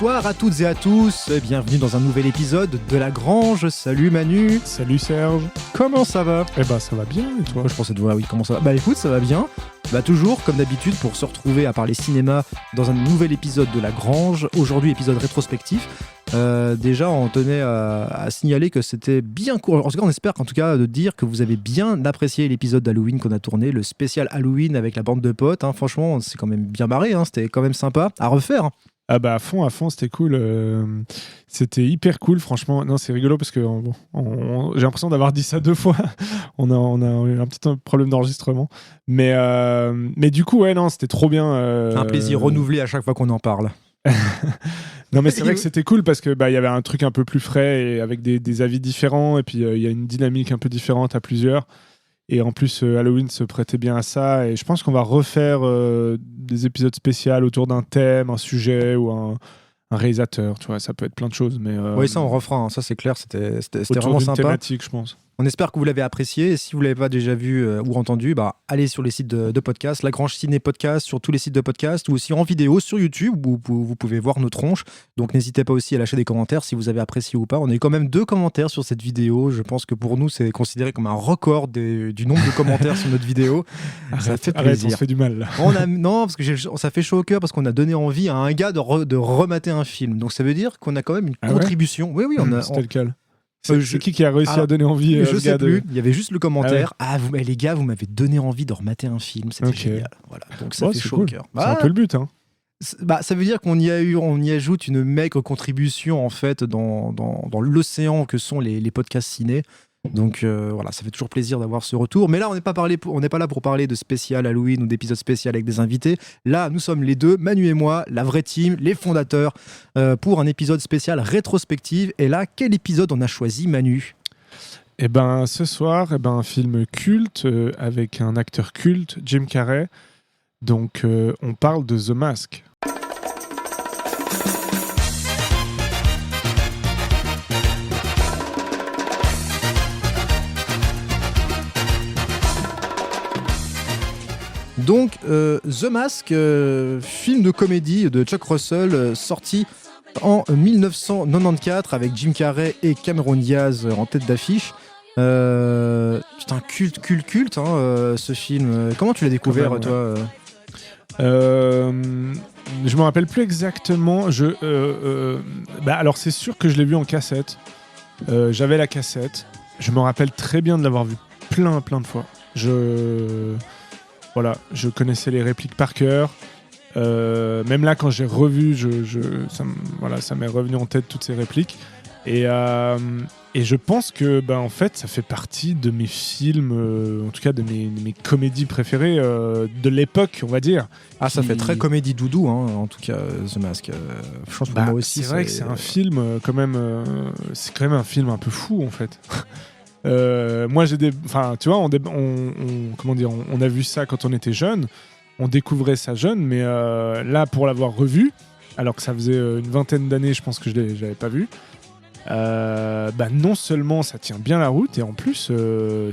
Bonsoir à toutes et à tous, bienvenue dans un nouvel épisode de La Grange. Salut Manu. Salut Serge. Comment ça va? Eh bah ça va bien et toi? Je pensais de voir, oui, comment ça va? Bah écoute, ça va bien. Bah toujours, comme d'habitude, pour se retrouver à parler cinéma dans un nouvel épisode de La Grange. Aujourd'hui, épisode rétrospectif. Déjà, on tenait à signaler que c'était bien court. En tout cas, on espère qu'en tout cas de dire que vous avez bien apprécié l'épisode d'Halloween qu'on a tourné, le spécial Halloween avec la bande de potes. Hein. Franchement, on s'est quand même bien barré. Hein. C'était quand même sympa à refaire. Ah bah à fond, c'était cool. C'était hyper cool, franchement. Non, c'est rigolo parce que j'ai l'impression d'avoir dit ça 2 fois. on a eu un petit problème d'enregistrement. Mais du coup, ouais, non, c'était trop bien. Un plaisir renouvelé à chaque fois qu'on en parle. Non mais c'est vrai que c'était cool parce que y avait un truc un peu plus frais et avec des avis différents et puis il y a une dynamique un peu différente à plusieurs et en plus Halloween se prêtait bien à ça et je pense qu'on va refaire des épisodes spéciaux autour d'un thème, un sujet ou un réalisateur, tu vois, ça peut être plein de choses mais oui, ça on refera, hein. Ça c'est clair, c'était autour vraiment d'une sympa. Thématique, je pense. On espère que vous l'avez apprécié. Et si vous ne l'avez pas déjà vu ou entendu, allez sur les sites de podcast, La Grange Ciné Podcast, sur tous les sites de podcast, ou aussi en vidéo sur YouTube, où vous pouvez voir nos tronches. Donc n'hésitez pas aussi à lâcher des commentaires si vous avez apprécié ou pas. On a eu quand même 2 commentaires sur cette vidéo. Je pense que pour nous, c'est considéré comme un record du nombre de commentaires sur notre vidéo. Ça fait plaisir. On se fait du mal, là. Non, parce que ça fait chaud au cœur, parce qu'on a donné envie à un gars de remater un film. Donc ça veut dire qu'on a quand même une contribution. Ouais, oui, c'était lequel? C'est qui a réussi à donner envie je sais plus, il y avait juste le commentaire. Les gars, vous m'avez donné envie de remater un film, c'était génial. Voilà. Donc ça fait chaud au cœur. C'est un peu le but, hein. Ça veut dire qu'on y ajoute une maigre contribution en fait dans l'océan que sont les podcasts ciné. Donc voilà, ça fait toujours plaisir d'avoir ce retour. Mais là, on n'est pas là pour parler de spécial Halloween ou d'épisodes spéciaux avec des invités. Là, nous sommes les deux, Manu et moi, la vraie team, les fondateurs, pour un épisode spécial rétrospective. Et là, quel épisode on a choisi, Manu ? Eh ben, ce soir, un film culte avec un acteur culte, Jim Carrey. Donc, on parle de The Mask. Donc, The Mask, film de comédie de Chuck Russell, sorti en 1994 avec Jim Carrey et Cameron Diaz en tête d'affiche. C'est un culte, hein, ce film. Comment tu l'as découvert, toi Je me rappelle plus exactement. Alors, c'est sûr que je l'ai vu en cassette. J'avais la cassette. Je me rappelle très bien de l'avoir vu plein de fois. Voilà, je connaissais les répliques par cœur. Même là, quand j'ai revu, ça m'est revenu en tête toutes ces répliques. Et je pense que, en fait, ça fait partie de mes films, en tout cas de mes comédies préférées de l'époque, on va dire. Ah, ça fait très comédie doudou, hein, en tout cas, The Mask. Je pense pour moi aussi. C'est vrai que c'est un film quand même. C'est quand même un film un peu fou, en fait. Moi, tu vois, on a vu ça quand on était jeune, on découvrait ça jeune, mais là, pour l'avoir revu, alors que ça faisait une vingtaine d'années, je pense que je l'avais pas vu. Non seulement ça tient bien la route, et en plus,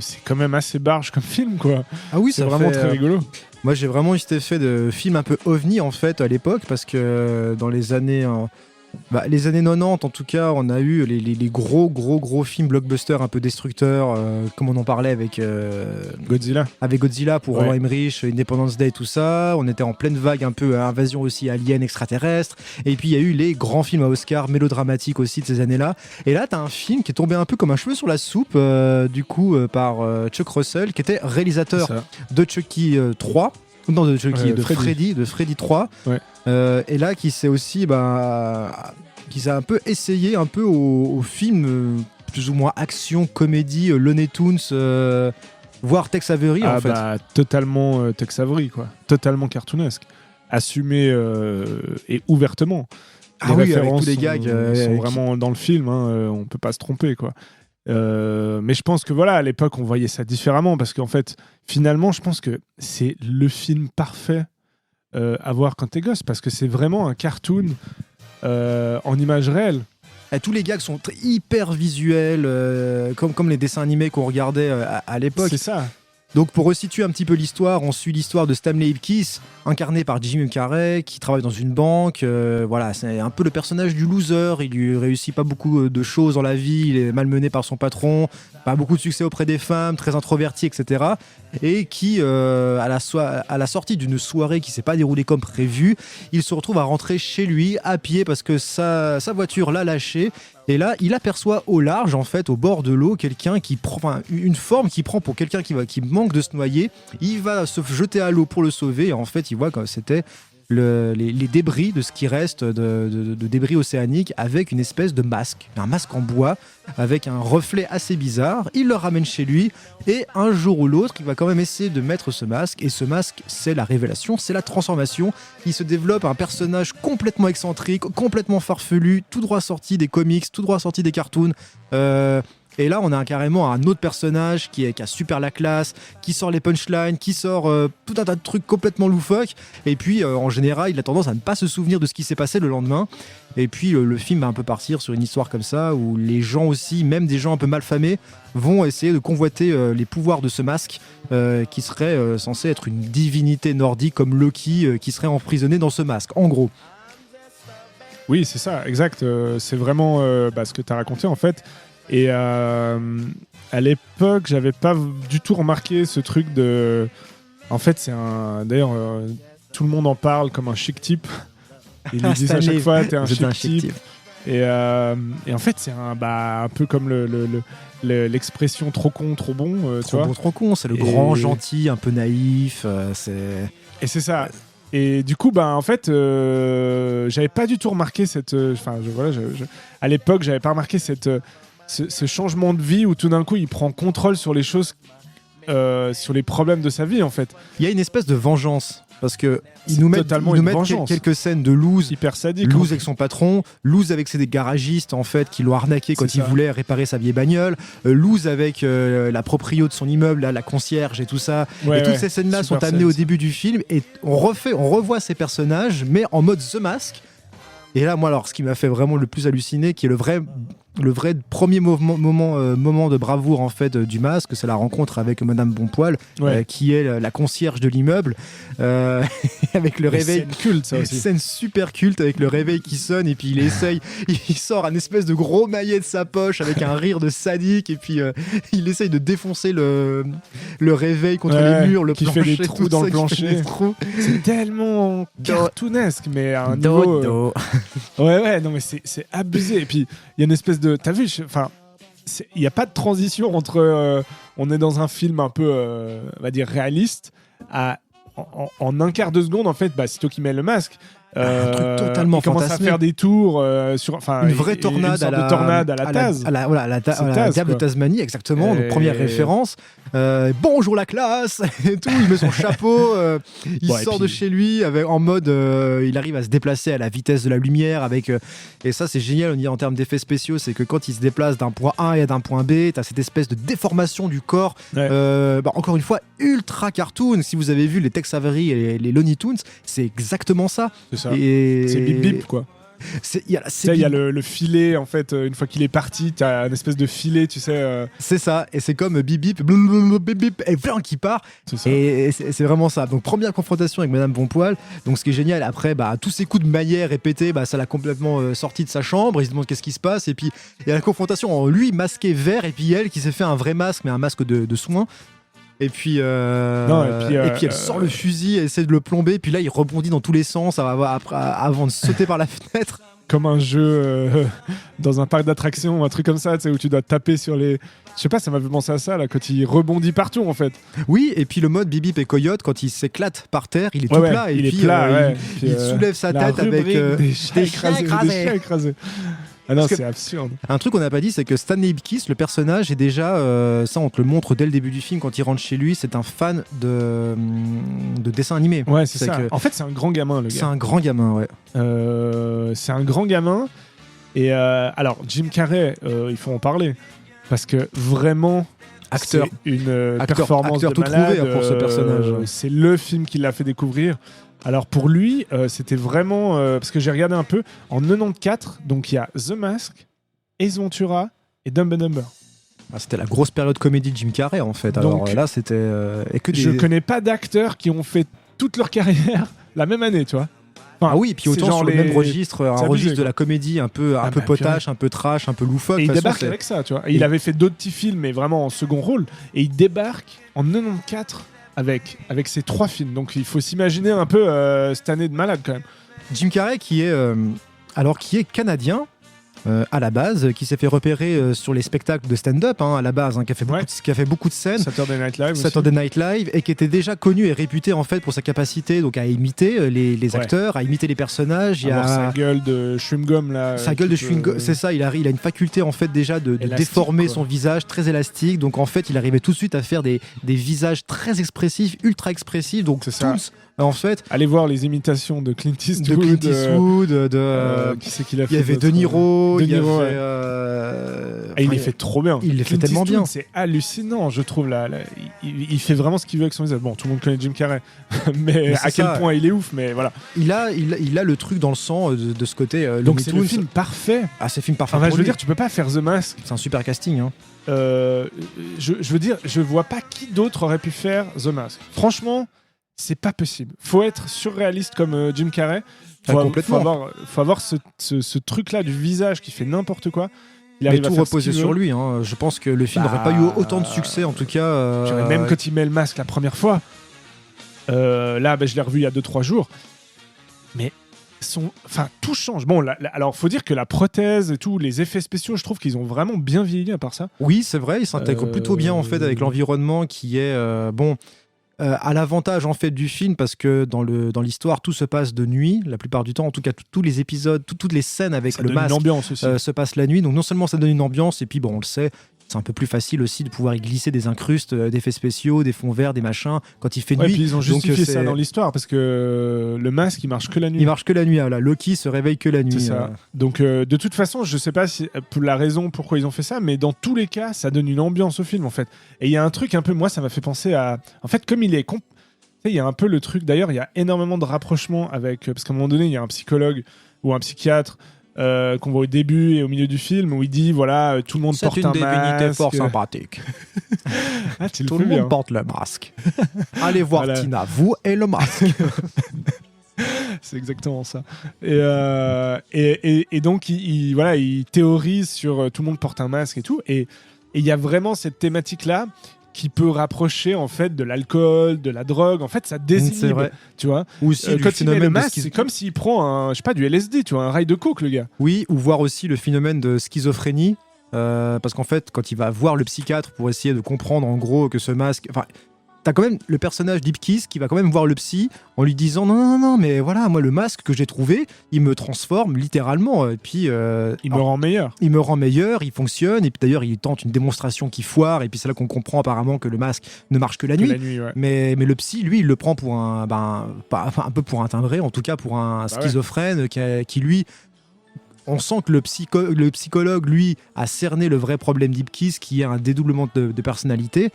c'est quand même assez barge comme film, quoi. Ah oui, c'est vraiment très rigolo. Moi, j'ai vraiment eu cet effet de film un peu ovni en fait à l'époque, parce que dans les années 90 en tout cas, on a eu les gros films blockbusters un peu destructeurs, comme on en parlait avec Godzilla pour Roland Emmerich, Independence Day, tout ça. On était en pleine vague un peu invasion aussi alien extraterrestre, et puis il y a eu les grands films à Oscar mélodramatiques aussi de ces années-là. Et là t'as un film qui est tombé un peu comme un cheveu sur la soupe par Chuck Russell, qui était réalisateur de Chucky 3. Non, de Chucky, de Freddy 3. Ouais. Et là, qui s'est aussi, qui s'est un peu essayé un peu au film plus ou moins action, comédie, Looney Tunes, voire Tex Avery en fait. Totalement Tex Avery, quoi. Totalement cartoonesque. Assumé et ouvertement. Les références avec tous les gags sont vraiment dans le film, hein, on peut pas se tromper, quoi. Mais je pense que voilà, à l'époque on voyait ça différemment, parce qu'en fait finalement je pense que c'est le film parfait à voir quand t'es gosse, parce que c'est vraiment un cartoon en images réelles. Et tous les gags sont hyper visuels, comme les dessins animés qu'on regardait à l'époque. C'est ça. Donc pour resituer un petit peu l'histoire, on suit l'histoire de Stanley Ipkiss, incarné par Jim Carrey, qui travaille dans une banque. Voilà, c'est un peu le personnage du loser. Il lui réussit pas beaucoup de choses dans la vie. Il est malmené par son patron, pas beaucoup de succès auprès des femmes, très introverti, etc. Et qui, à la sortie d'une soirée qui s'est pas déroulée comme prévu, il se retrouve à rentrer chez lui à pied parce que sa voiture l'a lâché. Et là, il aperçoit au large, en fait, au bord de l'eau, quelqu'un qui prend, enfin, une forme qui prend pour quelqu'un qui manque de se noyer. Il va se jeter à l'eau pour le sauver. Et en fait, il voit que c'était les débris de ce qui reste de débris océaniques avec une espèce de masque, un masque en bois avec un reflet assez bizarre. Il le ramène chez lui et un jour ou l'autre, il va quand même essayer de mettre ce masque. Et ce masque, c'est la révélation, c'est la transformation. Il se développe un personnage complètement excentrique, complètement farfelu, tout droit sorti des comics, tout droit sorti des cartoons. Et là, on a carrément un autre personnage qui a super la classe, qui sort les punchlines, qui sort tout un tas de trucs complètement loufoques. Et puis, en général, il a tendance à ne pas se souvenir de ce qui s'est passé le lendemain. Et puis, le film va un peu partir sur une histoire comme ça, où les gens aussi, même des gens un peu malfamés, vont essayer de convoiter les pouvoirs de ce masque, qui serait censé être une divinité nordique comme Loki, qui serait emprisonné dans ce masque, en gros. Oui, c'est ça, exact. C'est vraiment ce que tu as raconté, en fait. Et à l'époque, j'avais pas du tout remarqué ce truc de. En fait, c'est un. D'ailleurs, tout le monde en parle comme un chic type. Ils le disent à chaque fois, t'es un chic type. Et en fait, c'est un peu comme l'expression trop con, trop bon. Trop bon, trop con. C'est le grand gentil, un peu naïf. Et c'est ça. Et du coup, en fait, j'avais pas du tout remarqué cette. À l'époque, j'avais pas remarqué ce changement de vie où tout d'un coup il prend contrôle sur les choses, sur les problèmes de sa vie en fait. Il y a une espèce de vengeance parce que ils nous mettent quelques scènes de loose, hyper sadique. Loose avec son patron, loose avec ses garagistes en fait qui l'ont arnaqué quand il voulait réparer sa vieille bagnole, loose avec la proprio de son immeuble, là, la concierge et tout ça. Et toutes ces scènes là sont amenées au début du film et on revoit ces personnages mais en mode The Mask. Et là, moi, alors, ce qui m'a fait vraiment le plus halluciner, qui est le vrai premier moment de bravoure en fait du masque, c'est la rencontre avec Madame Bonpoil, qui est la concierge de l'immeuble, avec le réveil. Scène culte, ça aussi. Scène super culte avec le réveil qui sonne et puis il sort un espèce de gros maillet de sa poche avec un rire de sadique et puis il essaye de défoncer le réveil contre les murs, le qui plancher, fait des trous dans le plancher. C'est tellement cartoonesque, mais à un niveau. Ouais, non mais c'est abusé. Et puis il y a une espèce de, t'as vu, il n'y a pas de transition entre on est dans un film un peu on va dire réaliste en un quart de seconde en fait, c'est toi qui mets le masque. Un truc totalement il commence fantasmé. à faire des tours une vraie tornade à la Taz. À la Diable de Tasmanie, exactement. Donc, première référence. Bonjour la classe et tout. Il met son chapeau. Il sort de chez lui en mode. Il arrive à se déplacer à la vitesse de la lumière. Et ça, c'est génial en termes d'effets spéciaux. C'est que quand il se déplace d'un point A et d'un point B, t'as cette espèce de déformation du corps. Encore une fois, ultra cartoon. Si vous avez vu les Tex Avery et les Looney Tunes, c'est exactement ça. C'est ça. C'est Bip Bip quoi. Il y a le filet en fait, une fois qu'il est parti, t'as une espèce de filet, tu sais. C'est ça, et c'est comme Bip Bip, Bip Bip, et plein qui part. Et c'est vraiment ça. Donc première confrontation avec Madame Bonpoil. Donc ce qui est génial, après, tous ces coups de maillet répétés, ça l'a complètement sorti de sa chambre. Il se demande qu'est-ce qui se passe, et puis il y a la confrontation en lui masqué vert, et puis elle qui s'est fait un vrai masque, mais un masque de soins. Et puis, elle sort le fusil, elle essaie de le plomber, puis là il rebondit dans tous les sens avant de sauter par la fenêtre. Comme un jeu dans un parc d'attractions, un truc comme ça, tu sais, où tu dois taper sur les. Je sais pas, ça m'a fait penser à ça, là, quand il rebondit partout, en fait. Oui, et puis le mode Bip Bip et Coyote, quand il s'éclate par terre, il est tout plat, et puis il soulève sa tête avec des chats écrasés. Ah non, c'est absurde. Un truc qu'on n'a pas dit, c'est que Stanley Ipkiss, le personnage, est déjà, ça on te le montre dès le début du film, quand il rentre chez lui, c'est un fan de dessins animés. Ouais, c'est ça. En fait, c'est un grand gamin, le gars. C'est un grand gamin, ouais. C'est un grand gamin. Et alors, Jim Carrey, il faut en parler. Parce que vraiment, acteur, c'est une performance acteur de tout malade. Trouvé pour ce personnage. C'est le film qui l'a fait découvrir. Alors pour lui, c'était vraiment... parce que j'ai regardé un peu, en 94, donc il y a The Mask, Ace Ventura et Dumb and Dumber. C'était la grosse période comédie de Jim Carrey en fait. Alors Donc, là, c'était et que des... Je connais pas d'acteurs qui ont fait toute leur carrière la même année, tu vois. Enfin, Ah oui, puis autant sur le même registre, un abusé, registre de quoi. la comédie un peu potache, un peu trash, un peu loufoque. Et il De toute façon, débarque avec ça, tu vois. Et il avait fait d'autres petits films, mais vraiment en second rôle. Et il débarque en 94 avec ces 3 films. Donc il faut s'imaginer un peu cette année de malade quand même. Jim Carrey qui est canadien à la base, qui s'est fait repérer sur les spectacles de stand-up à la base, qui a fait beaucoup de scènes. Saturday Night Live. Saturday Night Live, et qui était déjà connu et réputé en fait pour sa capacité donc à imiter les acteurs, à imiter les personnages. Sa gueule de chewing-gum là. Sa gueule de chewing-gum, c'est ça. Il a une faculté en fait déjà de déformer quoi. Son visage, très élastique. Donc en fait, il arrivait tout de suite à faire des visages très expressifs, ultra expressifs. Donc c'est ça. tous. En fait, allez voir les imitations de Clint Eastwood. Qui c'est qu'il a fait? Il y avait De Niro. Il les fait trop bien. Il les fait tellement bien. C'est hallucinant, je trouve. Il fait vraiment ce qu'il veut avec son visage. Bon, tout le monde connaît Jim Carrey, mais à quel point il est ouf. Mais voilà. Il a le truc dans le sang de ce côté. Donc c'est le film parfait. Ah, c'est film parfait. Enfin, je veux dire, tu peux pas faire The Mask. C'est un super casting. Je veux dire, je vois pas qui d'autre aurait pu faire The Mask. Franchement. C'est pas possible. Faut être surréaliste comme Jim Carrey. Faut avoir ce truc-là du visage qui fait n'importe quoi. Il arrive à tout reposer sur lui. Je pense que le film n'aurait pas eu autant de succès, en tout cas. Même quand il met le masque la première fois. Là, je l'ai revu il y a 2-3 jours. Mais tout change. Bon, alors faut dire que la prothèse et tout, les effets spéciaux, je trouve qu'ils ont vraiment bien vieilli à part ça. Oui, c'est vrai. Ils s'intègrent plutôt bien en fait avec l'environnement qui est à l'avantage en fait du film, parce que dans l'histoire tout se passe de nuit la plupart du temps, en tout cas tous les épisodes, toutes les scènes avec ça le masque se passent la nuit, donc non seulement ça donne une ambiance, et puis on le sait, c'est un peu plus facile aussi de pouvoir y glisser des incrustes, d'effets spéciaux, des fonds verts, des machins quand il fait nuit. Et puis ils ont justifié ça dans l'histoire parce que le masque il marche que la nuit. Il marche que la nuit, là. Loki se réveille que la nuit. C'est ça. Donc de toute façon, je sais pas si pour la raison pourquoi ils ont fait ça, mais dans tous les cas, ça donne une ambiance au film en fait. Et il y a un truc un peu, moi ça m'a fait penser à, en fait comme il est il y a un peu le truc, d'ailleurs il y a énormément de rapprochements avec, parce qu'à un moment donné il y a un psychologue ou un psychiatre qu'on voit au début et au milieu du film où il dit voilà, tout le monde porte un masque. C'est une divinité fort sympathique. Tout le monde porte le masque. Allez voir Tina, vous et le masque. C'est exactement ça. Et donc il théorise sur tout le monde porte un masque et tout. Et il y a vraiment cette thématique-là qui peut rapprocher en fait de l'alcool, de la drogue. En fait, ça désinhibe, tu vois. Ou aussi quand il met le masque, c'est comme s'il prend du LSD, tu vois, un rail de coke, le gars. Oui, ou voir aussi le phénomène de schizophrénie, parce qu'en fait, quand il va voir le psychiatre pour essayer de comprendre en gros que ce masque... T'as quand même le personnage d'Ip Kiss qui va quand même voir le psy en lui disant non, mais voilà, moi le masque que j'ai trouvé, il me transforme littéralement. Et puis il me rend meilleur. Il me rend meilleur, il fonctionne. Et puis d'ailleurs, il tente une démonstration qui foire. Et puis c'est là qu'on comprend apparemment que le masque ne marche que la nuit. Ouais. Mais le psy, lui, il le prend pour un peu pour un timbré, en tout cas pour un schizophrène qui lui. On sent que le psychologue, lui, a cerné le vrai problème d'Ip Kiss, qui est un dédoublement de personnalité.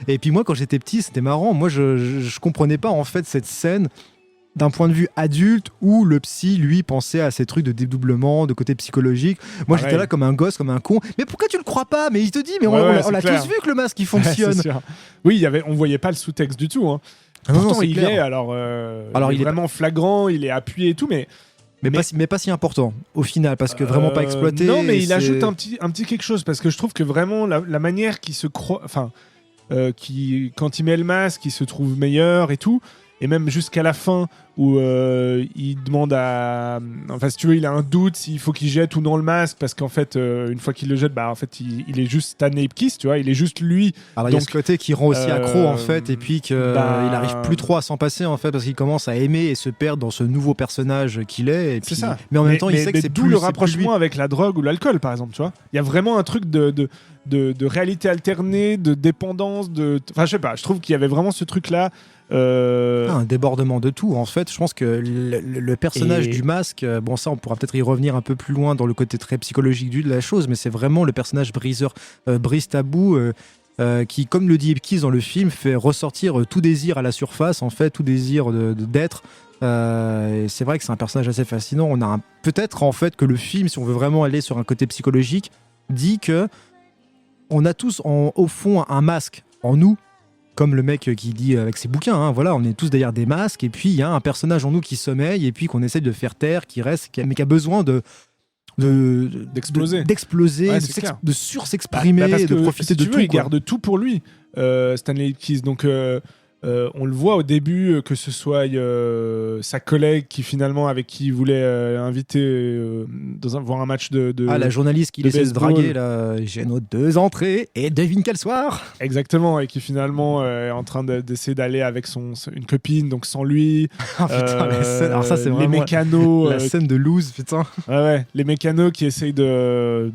Et puis moi, quand j'étais petit, c'était marrant. Moi, je comprenais pas, en fait, cette scène d'un point de vue adulte où le psy, lui, pensait à ces trucs de dédoublement, de côté psychologique. Moi, j'étais là comme un gosse, comme un con. Mais pourquoi tu le crois pas? Mais il te dit, mais on l'a tous vu que le masque, il fonctionne. Oui, on voyait pas le sous-texte du tout. Hein. Pourtant, il est vraiment flagrant, il est appuyé et tout, mais pas si important au final, parce que vraiment pas exploité. Non, mais il ajoute un petit quelque chose, parce que je trouve que vraiment la manière qu'il se croit, quand il met le masque, il se trouve meilleur et tout, et même jusqu'à la fin où il demande si tu veux, il a un doute s'il faut qu'il jette ou non le masque, parce qu'en fait une fois qu'il le jette, en fait il est juste Stanley Ipkiss, tu vois, il est juste lui. Alors il y a ce côté qui rend aussi accro en fait, et puis qu'il arrive plus trop à s'en passer en fait, parce qu'il commence à aimer et se perdre dans ce nouveau personnage qu'il est. Et puis, c'est ça. Mais en même temps, il sait que c'est d'où plus le rapprochement avec la drogue ou l'alcool, par exemple, tu vois. Il y a vraiment un truc de réalité alternée, de dépendance, je sais pas, je trouve qu'il y avait vraiment ce truc là. Un débordement de tout en fait. Je pense que le personnage du masque, ça on pourra peut-être y revenir un peu plus loin dans le côté très psychologique de la chose, mais c'est vraiment le personnage Brice Tabou qui, comme le dit Ipkiss dans le film, fait ressortir tout désir à la surface, en fait, tout désir d'être. Et c'est vrai que c'est un personnage assez fascinant. On a peut-être en fait que le film, si on veut vraiment aller sur un côté psychologique, dit que on a tous au fond un masque en nous, comme le mec qui dit avec ses bouquins, hein, voilà, on est tous derrière des masques, et puis il y a un personnage en nous qui sommeille, et puis qu'on essaie de faire taire, qui reste, mais qui a besoin d'exploser, ouais, de sursexprimer, parce que, de profiter si de tu veux, tout. il garde tout pour lui, Stanley Ipkiss. Donc on le voit au début, que ce soit sa collègue qui finalement avec qui il voulait inviter voir un match de la journaliste qui essaie de se baseball. draguer là, j'ai nos 2 entrées et devine quel soir. Exactement, et qui finalement est en train d'essayer d'aller avec une copine, donc sans lui. Ah putain, la scène. Alors ça c'est les vraiment mécanos, la scène de loose, putain. Ouais, les mécanos qui essayent de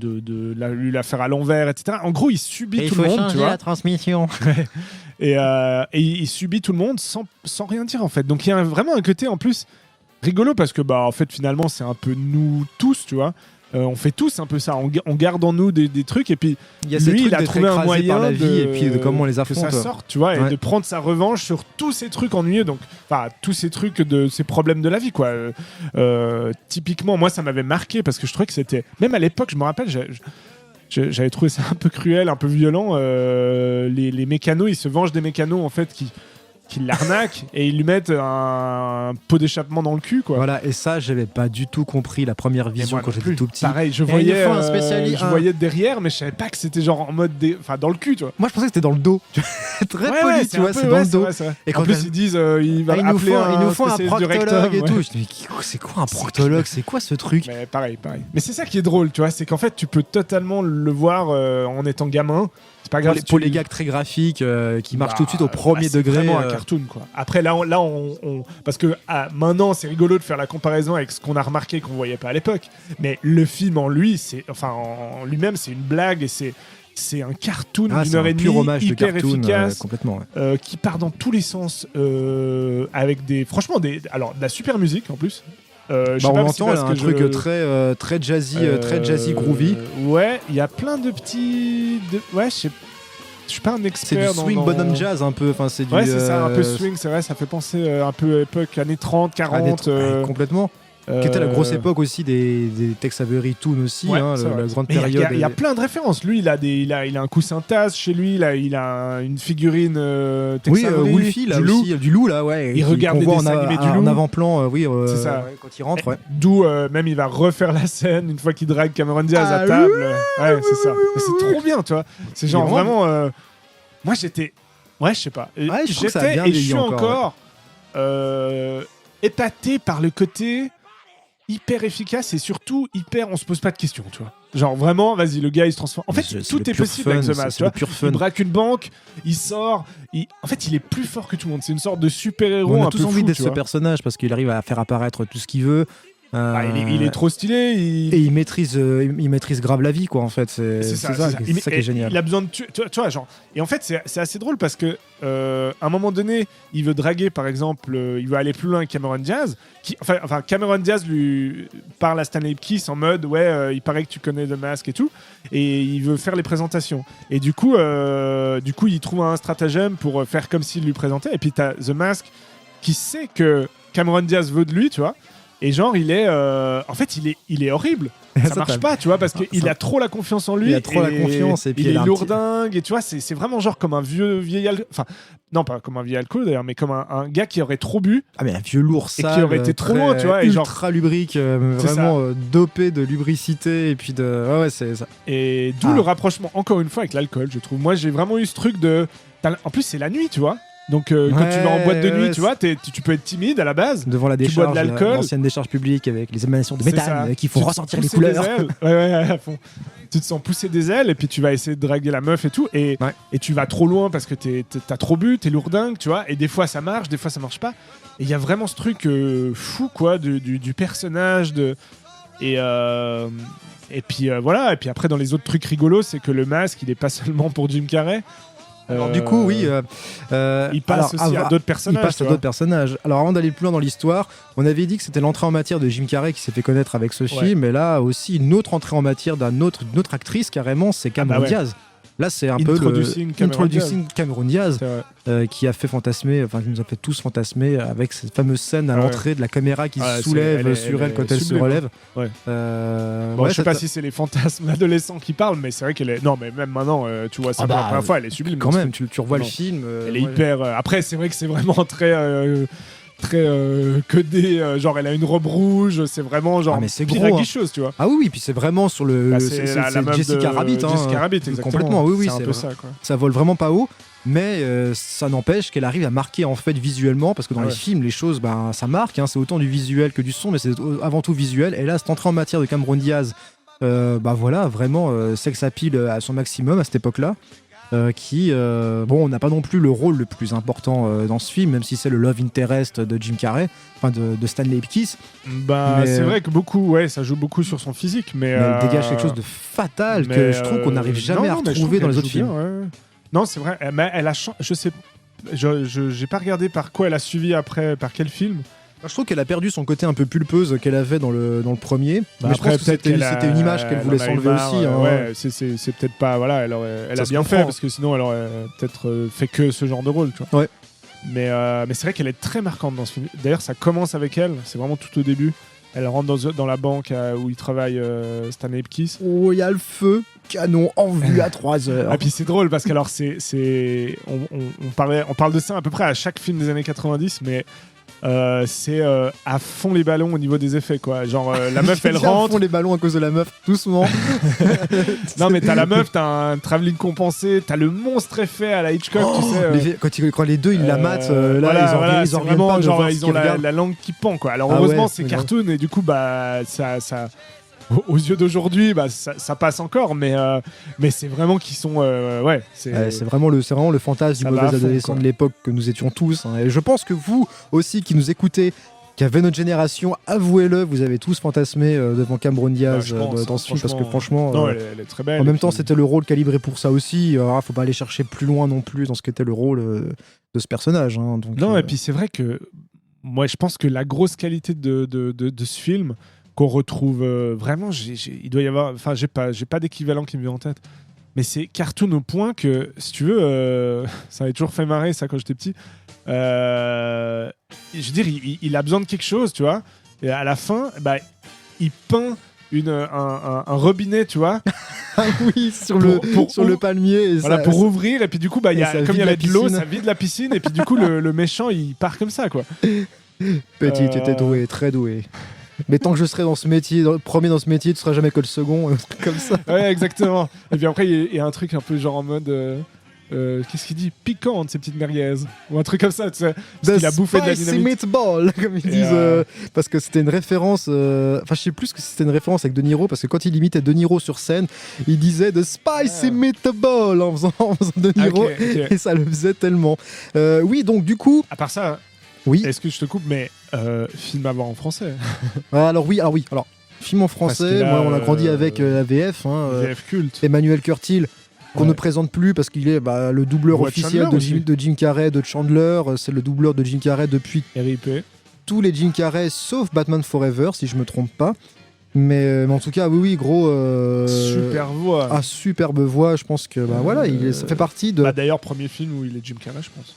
lui la faire à l'envers, etc. En gros, il subit tout le monde, tu vois. la transmission. Et il subit tout le monde sans rien dire, en fait. Donc il y a vraiment un côté en plus rigolo, parce que en fait finalement c'est un peu nous tous, tu vois. On fait tous un peu ça, on garde en nous des trucs, et puis lui il a trouvé un moyen par la vie et puis de comment on les affronte, que ça sorte, tu vois, et de prendre sa revanche sur tous ces trucs ennuyeux, donc tous ces trucs de ces problèmes de la vie, quoi. Typiquement, moi ça m'avait marqué parce que je trouvais que c'était, même à l'époque, je me rappelle, j'avais trouvé ça un peu cruel, un peu violent. Les mécanos, ils se vengent des mécanos en fait qui l'arnaquent et ils lui mettent un pot d'échappement dans le cul, quoi. Voilà, et ça j'avais pas du tout compris la première vision quand j'étais tout petit. Pareil, je voyais derrière, mais je savais pas que c'était genre en mode dans le cul, tu vois. Moi je pensais que c'était dans le dos. Très poli, tu vois, c'est dans le dos. Et en plus ils disent il va appeler il nous faut un proctologue et tout. Ouais. Je me dis c'est quoi un proctologue, c'est quoi ce truc? Mais pareil. Mais c'est ça qui est drôle, tu vois, c'est qu'en fait tu peux totalement le voir en étant gamin. C'est pas grave pour les gags très graphiques qui marchent tout de suite au premier degré. C'est vraiment un cartoon, quoi. Après là on parce que maintenant c'est rigolo de faire la comparaison avec ce qu'on a remarqué qu'on voyait pas à l'époque. Mais le film en lui-même c'est une blague, et c'est un cartoon d'une heure et demie hyper efficace, complètement, qui part dans tous les sens, avec de la super musique en plus. On entend un truc très jazzy groovy. Ouais, il y a plein de petits. Ouais, je suis pas un expert. C'est du swing bonhomme jazz un peu. Enfin, c'est du. Ouais, c'est ça, un peu swing, c'est vrai, ça fait penser un peu époque années 30, 40. Complètement. Qui était la grosse époque aussi des Tex Avery Toon aussi, la grande période. Il y a plein de références. Lui, il a un coussin Taz chez lui, il a une figurine Tex Avery. Wolfie, là du aussi, du loup, là, ouais. Il regarde des dessins animés du loup. En avant-plan, c'est ça. Quand il rentre, ouais. D'où même il va refaire la scène une fois qu'il drague Cameron Diaz à table. Ouais, c'est ça. Mais c'est trop bien, tu vois. C'est genre vraiment. Moi, j'étais. Ouais, je sais pas. J'étais et je suis encore épaté par le côté hyper efficace, et surtout on se pose pas de questions, tu vois. Genre vraiment, vas-y, le gars il se transforme. En fait, tout est possible avec The Mask, tu vois. Il braque une banque, il sort, en fait, il est plus fort que tout le monde. C'est une sorte de super-héros. On a un tous peu envie fou, d'être tu ce vois. personnage parce qu'il arrive à faire apparaître tout ce qu'il veut. Il est trop stylé. Et il maîtrise grave la vie, quoi, en fait. C'est ça qui est génial. Il a besoin de tuer, tu vois, genre. Et en fait, c'est assez drôle parce que à un moment donné, il veut draguer, par exemple, il veut aller plus loin avec Cameron Diaz. Enfin, Cameron Diaz lui parle à Stanley Ipkiss en mode il paraît que tu connais The Mask et tout, et il veut faire les présentations. Et du coup, il trouve un stratagème pour faire comme s'il lui présentait. Et puis t'as The Mask qui sait que Cameron Diaz veut de lui, tu vois. Et genre, il est horrible. Ça marche pas, tu vois, parce qu'il a trop la confiance en lui. Il a trop la confiance. Et puis il est lourdingue. Et tu vois, c'est vraiment genre comme un vieil alcool. Enfin, non, pas comme un vieil alcool d'ailleurs, mais comme un gars qui aurait trop bu. Ah, mais un vieux lourd sale. Et qui aurait été trop loin, tu vois. Et ultra lubrique, vraiment dopé de lubricité. Et puis de. Ouais, c'est ça. Et d'où le rapprochement, encore une fois, avec l'alcool, je trouve. Moi, j'ai vraiment eu ce truc de. En plus, c'est la nuit, tu vois. Donc quand tu vas en boîte de nuit, tu vois, tu peux être timide à la base. Devant la décharge, tu bois de l'alcool, l'ancienne décharge publique avec les émanations de méthane qui font ressortir les couleurs. Ouais, à fond. Tu te sens pousser des ailes et puis tu vas essayer de draguer la meuf et tout. Et tu vas trop loin parce que t'as trop bu, t'es lourdingue, tu vois. Et des fois ça marche, des fois ça marche pas. Et il y a vraiment ce truc fou, quoi, du personnage. Et puis voilà. Et puis après, dans les autres trucs rigolos, c'est que le masque, il est pas seulement pour Jim Carrey. Alors du coup, oui. Il passe aussi à d'autres personnages. Il passe à d'autres personnages. Alors avant d'aller plus loin dans l'histoire, on avait dit que c'était l'entrée en matière de Jim Carrey qui s'est fait connaître avec ce film, mais là aussi une autre entrée en matière d'une autre actrice carrément, c'est Cameron Diaz. Là, c'est un peu Introducing Cameron Diaz, C'est vrai. qui a fait fantasmer, enfin, qui nous a fait tous fantasmer avec cette fameuse scène à Ouais. l'entrée de la caméra qui se Ouais, soulève elle sur elle est quand elle se sublime, relève. Ouais. Ouais, Je sais pas si c'est les fantasmes adolescents qui parlent, mais c'est vrai qu'elle est. Non, mais même maintenant, tu vois ça pour la première fois, elle est sublime. Quand dans ce même, film. tu revois Non. le film. Elle est hyper. Après, c'est vrai que c'est vraiment très. Très codé, genre elle a une robe rouge, c'est vraiment genre Ah, mais c'est pire gros, à guicheuse, tu vois. Ah oui, puis c'est vraiment sur le. Bah, c'est la meuf Jessica de Rabbit. Jessica Rabbit, exactement. Complètement, oui, c'est un c'est peu vrai. ça, quoi. Ça vole vraiment pas haut, mais ça n'empêche qu'elle arrive à marquer en fait visuellement, parce que dans Ah les ouais. films, les choses, ben, ça marque, c'est autant du visuel que du son, mais c'est avant tout visuel. Et là, cette entrée en matière de Cameron Diaz, bah voilà, vraiment sex appeal à son maximum à cette époque-là. Qui, bon, on n'a pas non plus le rôle le plus important dans ce film, même si c'est le love interest de Jim Carrey, enfin de Stanley Ipkiss. Bah, Mais, c'est vrai que beaucoup, ouais, ça joue beaucoup sur son physique, mais Mais elle dégage quelque chose de fatal que je trouve qu'on n'arrive jamais à retrouver dans les autres films. Non, c'est vrai, mais elle a je sais, j'ai pas regardé par quoi elle a suivi après, par quel film. Je trouve qu'elle a perdu son côté un peu pulpeuse qu'elle avait dans le premier. Bah mais je pense que c'était qu'elle une image qu'elle elle voulait en a eu s'enlever marre, aussi. Hein. Ouais, c'est peut-être pas. Voilà, elle Ça a se bien comprend. fait parce que sinon elle aurait peut-être fait que ce genre de rôle, tu vois. Ouais. Mais c'est vrai qu'elle est très marquante dans ce film. D'ailleurs, ça commence avec elle, c'est vraiment tout au début. Elle rentre dans la banque où il travaille Stanley Ipkiss. Oh, il y a le feu, canon en vue à 3 heures. Ah, puis c'est drôle parce qu'alors on parle de ça à peu près à chaque film des années 90, mais c'est à fond les ballons au niveau des effets, quoi. Genre la meuf elle rentre. Font les ballons à cause de la meuf, doucement. Non, mais t'as la meuf, t'as un travelling compensé, t'as le monstre effet à la Hitchcock, tu sais. Quand les deux ils la matent, là voilà, ils c'est en reviennent vraiment pas de genre voir ils ce ont qu'ils regardent. la langue qui pend, quoi. Alors Ah heureusement ouais, c'est mais cartoon et du coup bah ça aux yeux d'aujourd'hui bah ça passe encore, mais c'est vraiment qu'ils sont ouais C'est vraiment le fantasme Ça du va à mauvais fond, adolescent quoi. de l'époque que nous étions tous. Hein. Et je pense que vous aussi qui nous écoutez, qui avez notre génération, avouez-le, vous avez tous fantasmé devant Cameron Diaz je pense, dans ce film, parce que franchement, franchement, non, elle est très belle. en et même temps puis- c'était le rôle calibré pour ça aussi. Alors, faut pas aller chercher plus loin non plus dans ce qu'était le rôle de ce personnage. Hein. Donc, Non, et puis c'est vrai que moi je pense que la grosse qualité de ce film qu'on retrouve vraiment, il doit y avoir, enfin j'ai pas d'équivalent qui me vient en tête, mais c'est cartoon au point que si tu veux, ça m'avait toujours fait marrer ça quand j'étais petit. Je veux dire, il a besoin de quelque chose, tu vois, et à la fin, bah, il peint un robinet, tu vois. Ah oui, sur Pour le palmier. Et Voilà, ça- pour ouvrir, et puis du coup, bah, et ça comme il y vide avait la de l'eau, piscine. ça vide la piscine, et puis du coup, le méchant, il part comme ça, quoi. Petit, tu étais doué, très doué. Mais tant que je serai dans ce métier, premier dans ce métier, tu seras jamais que le second, comme ça. Ouais, exactement. Et puis après, il y a un truc un peu genre en mode. Qu'est-ce qu'il dit? Piquante, ces petites merguez. Ou un truc comme ça, tu sais. Parce qu'il a bouffé de la spicy dynamite. meatball, comme ils Et disent. Parce que c'était une référence. Enfin, je sais plus que c'était une référence avec De Niro, parce que quand il imitait De Niro sur scène, il disait de spicy meatball en faisant De Niro. Ok, ok. Et ça le faisait tellement. Oui, donc du coup. À part ça, Oui. est-ce que je te coupe, mais film à voir en français? Alors, oui. Film en français, Parce que là, moi on a grandi avec la VF. Hein, VF culte. Emmanuel Curtil, qu'on Ouais. ne présente plus parce qu'il est le doubleur Voix de officiel Chandler de Jim Carrey, de Chandler. C'est le doubleur de Jim Carrey depuis RIP. tous les Jim Carrey, sauf Batman Forever, si je me trompe pas. Mais en tout cas, oui, gros. Super voix. Ah, superbe voix. Je pense que voilà, ça fait partie de. Bah, d'ailleurs, premier film où il est Jim Carrey, je pense.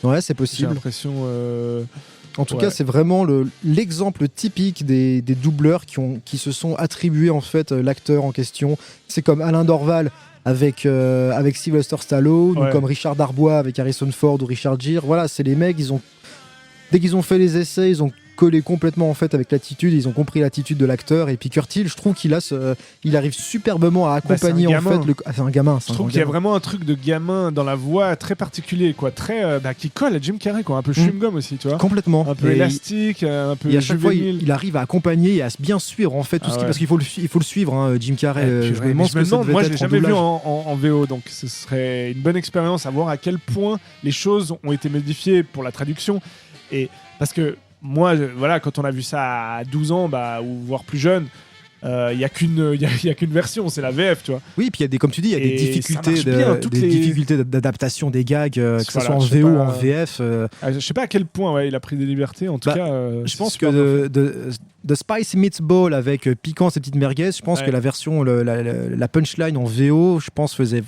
Ouais, c'est J'ai possible. l'impression. En tout Ouais. cas, c'est vraiment l'exemple typique des doubleurs qui se sont attribués en fait l'acteur en question. C'est comme Alain Dorval avec Sylvester Stallone, Ouais. ou comme Richard Darbois avec Harrison Ford ou Richard Gere. Voilà, c'est les mecs, dès qu'ils ont fait les essais, ils ont collé complètement en fait avec l'attitude, ils ont compris l'attitude de l'acteur. Et puis Curtil, je trouve qu'il arrive superbement à accompagner c'est un en fait gamin. c'est un gamin. Je trouve qu'il y a vraiment un truc de gamin dans la voix très particulier, quoi. Très. Qui colle à Jim Carrey, quoi. Un peu chewing-gum aussi, tu vois. complètement Un peu Et élastique, un peu Et à chaque fois, juvénile. il arrive à accompagner et à bien suivre en fait tout Ah ce qui ouais. parce qu'il faut le suivre, hein, Jim Carrey. Et puis, Je ouais, me mais demande je ce me que ça demande, devait moi je être l'ai en jamais vu doublage. en VO, donc ce serait une bonne expérience à voir à quel point les choses ont été modifiées pour la traduction. Et parce que moi, voilà, quand on a vu ça à 12 ans, ou voire plus jeune, il y a qu'une version, c'est la VF, tu vois. Oui, puis il y a des, comme tu dis, il y a des Et ça difficultés, marche bien, toutes les- difficultés d'adaptation des gags, que ce Voilà, soit en je sais VO ou pas. en VF. Je sais pas à quel point il a pris des libertés, en tout Bah, cas. Je c'est pense super que bien fait. de Spicy Meatball avec piquant ces petites merguez, je pense Ouais. que la version, la punchline en VO, je pense faisait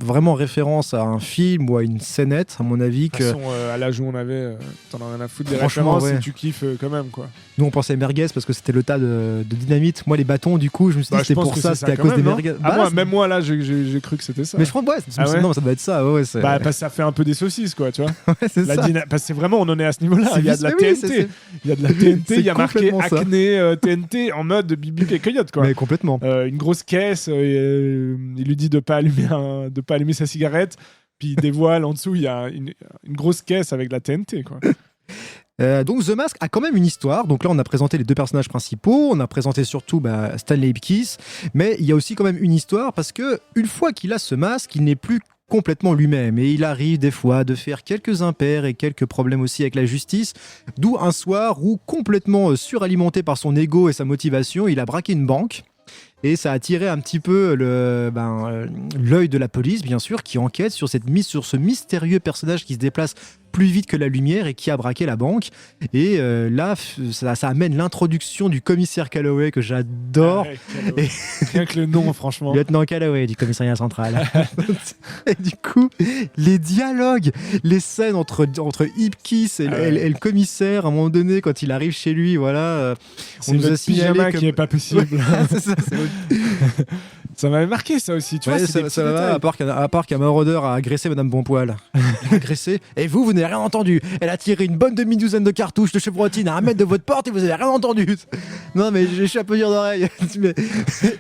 vraiment référence à un film ou à une scénette, à mon avis. De toute façon, à l'âge où on avait, t'en as rien à foutre des Franchement, références ouais. et tu kiffes quand même, quoi. Nous, on pensait merguez parce que c'était le tas de dynamite. Moi, les bâtons, du coup, je me suis dit Bah, c'était je pense pour que ça, c'est c'était à quand cause même, des non merguez. Ah, Bah, même moi, là, j'ai cru que c'était ça. mais je crois que Ah ouais non, ça doit être ça. Ouais, c'est... Bah, parce que ça fait un peu des saucisses, quoi, tu vois. ouais, c'est ça. Parce que c'est vraiment, on en est à ce niveau-là. C'est Il y a de la vite- oui, TNT. Il y a de la TNT, C'est il y a marqué complètement ça. Acné TNT en mode Bibi et Coyote, quoi. Mais complètement. Une grosse caisse, il lui dit de pas allumer sa cigarette, puis il dévoile en dessous, il y a une grosse caisse avec de la TNT, quoi. Donc The Mask a quand même une histoire. Donc là, on a présenté les deux personnages principaux, on a présenté surtout Stanley Ipkiss, mais il y a aussi quand même une histoire parce que une fois qu'il a ce masque, il n'est plus complètement lui-même et il arrive des fois de faire quelques impairs et quelques problèmes aussi avec la justice, d'où un soir où complètement suralimenté par son ego et sa motivation, il a braqué une banque. Et ça a attiré un petit peu l'œil de la police, bien sûr, qui enquête sur ce mystérieux personnage qui se déplace plus vite que la lumière et qui a braqué la banque. Et là, ça amène l'introduction du commissaire Calloway que j'adore. Ouais, rien que le nom, franchement. Lieutenant Calloway du commissariat central. Et du coup, les dialogues, les scènes entre Ipkiss et le commissaire, à un moment donné, quand il arrive chez lui, voilà, on nous a signalé pyjama qui est pas possible. C'est ça, ça m'avait marqué ça aussi, tu vois. Ça va, à part qu'un maraudeur a agressé Madame Bonpoil. Il a agressé, et vous n'avez rien entendu. Elle a tiré une bonne demi-douzaine de cartouches de chevrotine à 1 mètre de votre porte et vous avez rien entendu. Non, mais je suis un peu dur d'oreille. Mais...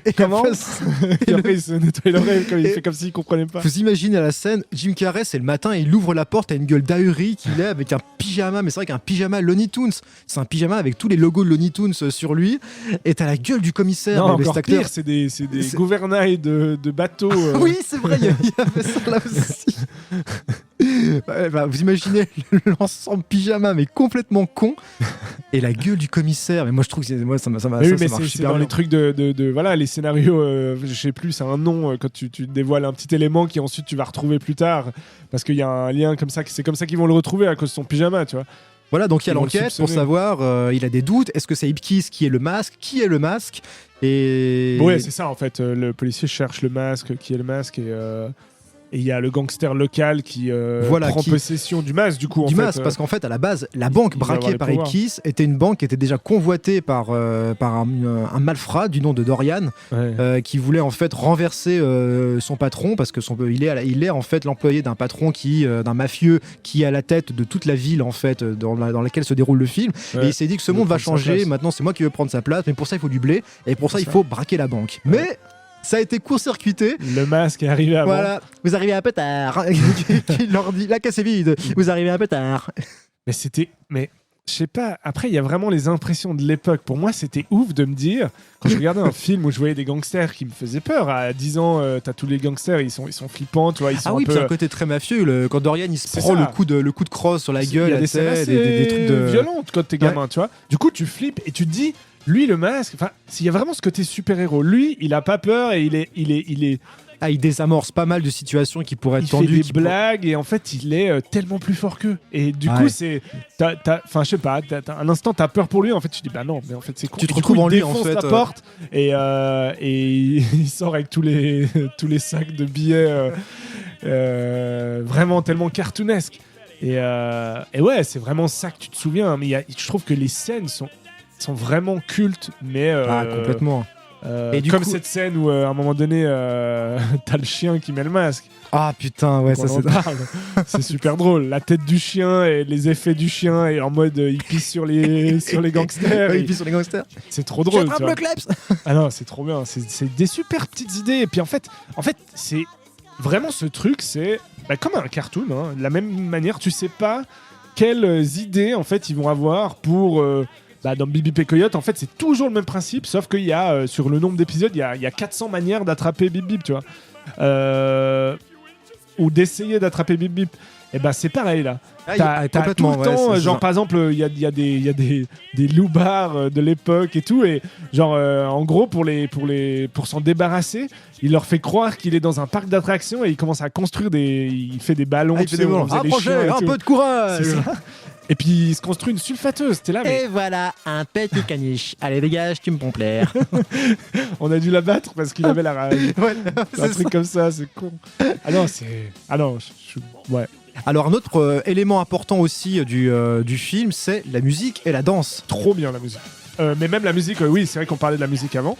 Et comment et après, il se nettoie l'oreille, il fait comme s'il comprenait pas. Vous imaginez la scène, Jim Carrey, c'est le matin, et il ouvre la porte, à une gueule d'ahuri qu'il est avec un pyjama, mais c'est vrai qu'un pyjama Looney Tunes. C'est un pyjama avec tous les logos de Looney Tunes sur lui, et t'as la gueule du commissaire. Non, encore pire, c'est des gouvernails de bateaux. Oui, c'est vrai, il y avait ça là aussi. Vous imaginez l'ensemble pyjama, mais complètement con, et la gueule du commissaire. Mais moi, je trouve que ça marche c'est super dans bien. les trucs de voilà, les scénarios, je sais plus, c'est un nom quand tu dévoiles un petit élément qui ensuite tu vas retrouver plus tard, parce qu'il y a un lien comme ça, c'est comme ça qu'ils vont le retrouver à cause de son pyjama, tu vois. Voilà, donc il y a l'enquête pour savoir, il a des doutes, est-ce que c'est Ipkiss qui est le masque, qui est le masque, et... Ouais, c'est ça en fait, le policier cherche le masque, qui est le masque, et il y a le gangster local qui prend possession du masque, du coup. Parce qu'en fait, à la base, la banque braquée par Ipkiss était une banque qui était déjà convoitée par un malfrat du nom de Dorian, qui voulait en fait renverser son patron, parce que il est en fait l'employé d'un patron d'un mafieux qui est à la tête de toute la ville en fait, dans laquelle se déroule le film. Ouais. Et il s'est dit que ce monde va changer. Maintenant, c'est moi qui veux prendre sa place, mais pour ça, il faut du blé, et pour ça, il faut braquer la banque. Ouais. Mais ça a été court-circuité. Le masque est arrivé avant. Voilà, vous arrivez un peu tard. Il leur dit, la caisse est vide, vous arrivez un peu tard. Mais je sais pas, après il y a vraiment les impressions de l'époque. Pour moi, c'était ouf de me dire, quand je regardais un film où je voyais des gangsters qui me faisaient peur, à 10 ans, t'as tous les gangsters, ils sont flippants, tu vois, ils sont puis un côté très mafieux, quand Dorian il se prend le coup de crosse sur la gueule, il y a des scènes assez trucs de violentes quand t'es gamin, tu vois. Du coup, tu flippes et tu te dis, lui, le masque, enfin, s'il y a vraiment ce côté super-héros, lui, il a pas peur et il est... Ah, il désamorce pas mal de situations qui pourraient être tendues. Il fait des blagues et en fait, il est tellement plus fort qu'eux. Et du coup, c'est... Enfin, je sais pas, un instant, t'as peur pour lui, en fait, tu dis, bah non, mais en fait, c'est con. Tu te retrouves en lui, en fait. Il défonce la porte et il sort avec tous les sacs de billets vraiment tellement cartoonesques. Et ouais, c'est vraiment ça que tu te souviens. Mais je trouve que les scènes sont vraiment cultes, mais complètement. Et comme cette scène où à un moment donné t'as le chien qui met le masque. Ah putain, ouais, ça c'est c'est super drôle, la tête du chien et les effets du chien et en mode il pisse sur les gangsters. Il pisse sur les gangsters. C'est trop drôle. J'attrape le kleps. Ah non, c'est trop bien, c'est des super petites idées. Et puis en fait c'est vraiment ce truc, c'est comme un cartoon, hein, de la même manière, tu sais pas quelles idées en fait ils vont avoir pour dans Bibi et Coyote, en fait, c'est toujours le même principe, sauf qu'il y a, sur le nombre d'épisodes, il y a 400 manières d'attraper Bip Bip, tu vois. Ou d'essayer d'attraper Bip Bip. Et c'est pareil, là. T'as tout le temps, genre, par exemple, il y a des loupards de l'époque et tout, et genre, en gros, pour s'en débarrasser, il leur fait croire qu'il est dans un parc d'attractions et il commence à construire il fait des ballons. Approchez, un peu de courage. Et puis il se construit une sulfateuse. T'es là, mais Et voilà, un petit caniche. Allez, dégage, tu me pompes l'air. on a dû la battre parce qu'il avait la rage. Ouais, Un c'est truc ça. comme ça, c'est con. Ah non, c'est. Ah non, ouais. Alors, un autre élément important aussi du film, c'est la musique et la danse. Trop bien la musique. Mais même la musique, oui, c'est vrai qu'on parlait de la musique avant.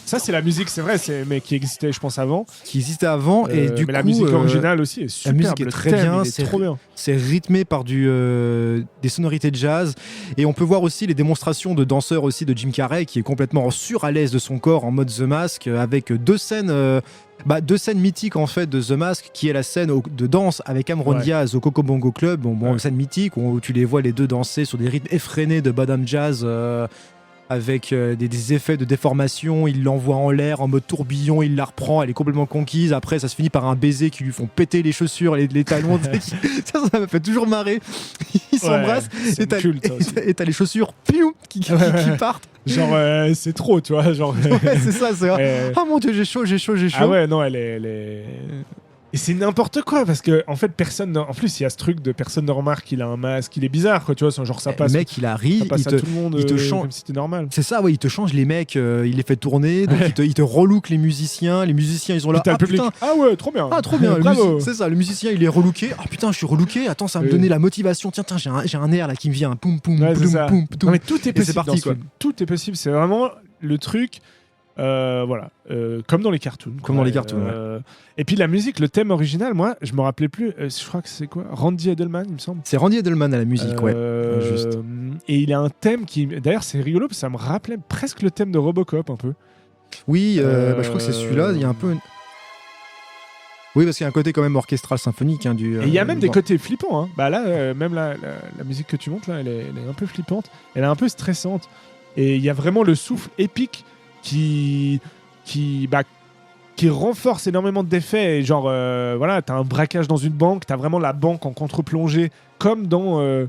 Ça, c'est la musique, c'est vrai, mais qui existait, je pense, avant. Qui existait avant, et du mais coup. la musique originale aussi est super. musique est très bien, c'est trop bien. C'est rythmé par des sonorités de jazz, et on peut voir aussi les démonstrations de danseurs aussi de Jim Carrey, qui est complètement sûr à l'aise de son corps en mode The Mask, avec deux scènes mythiques en fait de The Mask, qui est la scène de danse avec Cameron Diaz au Coco Bongo Club, une scène mythique où tu les vois les deux danser sur des rythmes effrénés de Badam Jazz, avec des effets de déformation. Il l'envoie en l'air en mode tourbillon, il la reprend, elle est complètement conquise. Après, ça se finit par un baiser qui lui font péter les chaussures, les talons. Ça me fait toujours marrer. Ils s'embrassent, et t'as les chaussures qui partent. Genre, c'est trop, tu vois. Genre, ouais, c'est ça, c'est vrai. Ah mon dieu, j'ai chaud. Ah ouais, non, elle est... Et c'est n'importe quoi, parce que en fait, en plus, il y a ce truc de personne ne remarque qu'il a un masque, il est bizarre, quoi, tu vois, genre ça passe. Le mec, il arrive, ça passe à tout le monde, il te change. Comme si c'était normal. C'est ça, ouais, il te change les mecs, il les fait tourner, donc il te relook les musiciens, ils sont là. Ah putain, ah ouais, trop bien. Ah trop bien, bravo. C'est ça, le musicien il est relooké. Ah putain, je suis relooké, attends, ça va me donner la motivation. Tiens, j'ai un air là qui me vient, poum poum ouais, poum poum. Non mais tout est possible. C'est parti quoi. Tout est possible, c'est vraiment le truc. Voilà, comme dans les cartoons. Comme dans les cartoons, ouais. Et puis la musique, le thème original, moi, je me rappelais plus. Je crois que c'est quoi, Randy Edelman, il me semble. C'est Randy Edelman à la musique, ouais. Juste. Et il a un thème qui, d'ailleurs, c'est rigolo parce que ça me rappelait presque le thème de Robocop un peu. Oui, je crois que c'est celui-là. Il y a un peu. Oui, parce qu'il y a un côté quand même orchestral symphonique. Et il y a même des côtés flippants. Hein. Bah là, même la musique que tu montes, là, elle est un peu flippante. Elle est un peu stressante. Et il y a vraiment le souffle épique qui renforce énormément d'effets. Et genre, voilà, t'as un braquage dans une banque, t'as vraiment la banque en contre-plongée, comme dans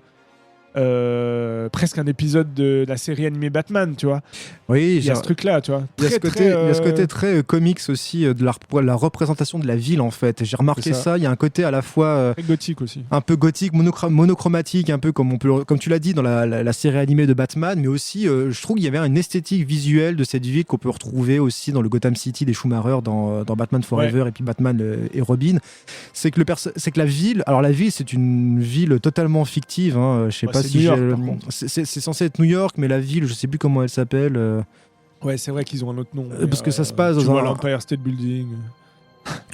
presque un épisode de la série animée Batman, tu vois. Oui, il y a ce truc-là, tu vois. Il y a ce côté très comics aussi de la représentation de la ville, en fait. J'ai remarqué ça. Il y a un côté à la fois très gothique aussi. Un peu gothique, monochromatique, un peu comme tu l'as dit dans la série animée de Batman, mais aussi je trouve qu'il y avait une esthétique visuelle de cette ville qu'on peut retrouver aussi dans le Gotham City des Schumacher dans Batman Forever et puis Batman et Robin. C'est que la ville, alors la ville c'est une ville totalement fictive. Je sais pas si c'est censé être New York, mais la ville, je sais plus comment elle s'appelle. Ouais, c'est vrai qu'ils ont un autre nom. Parce que ça se passe dans l'Empire State Building.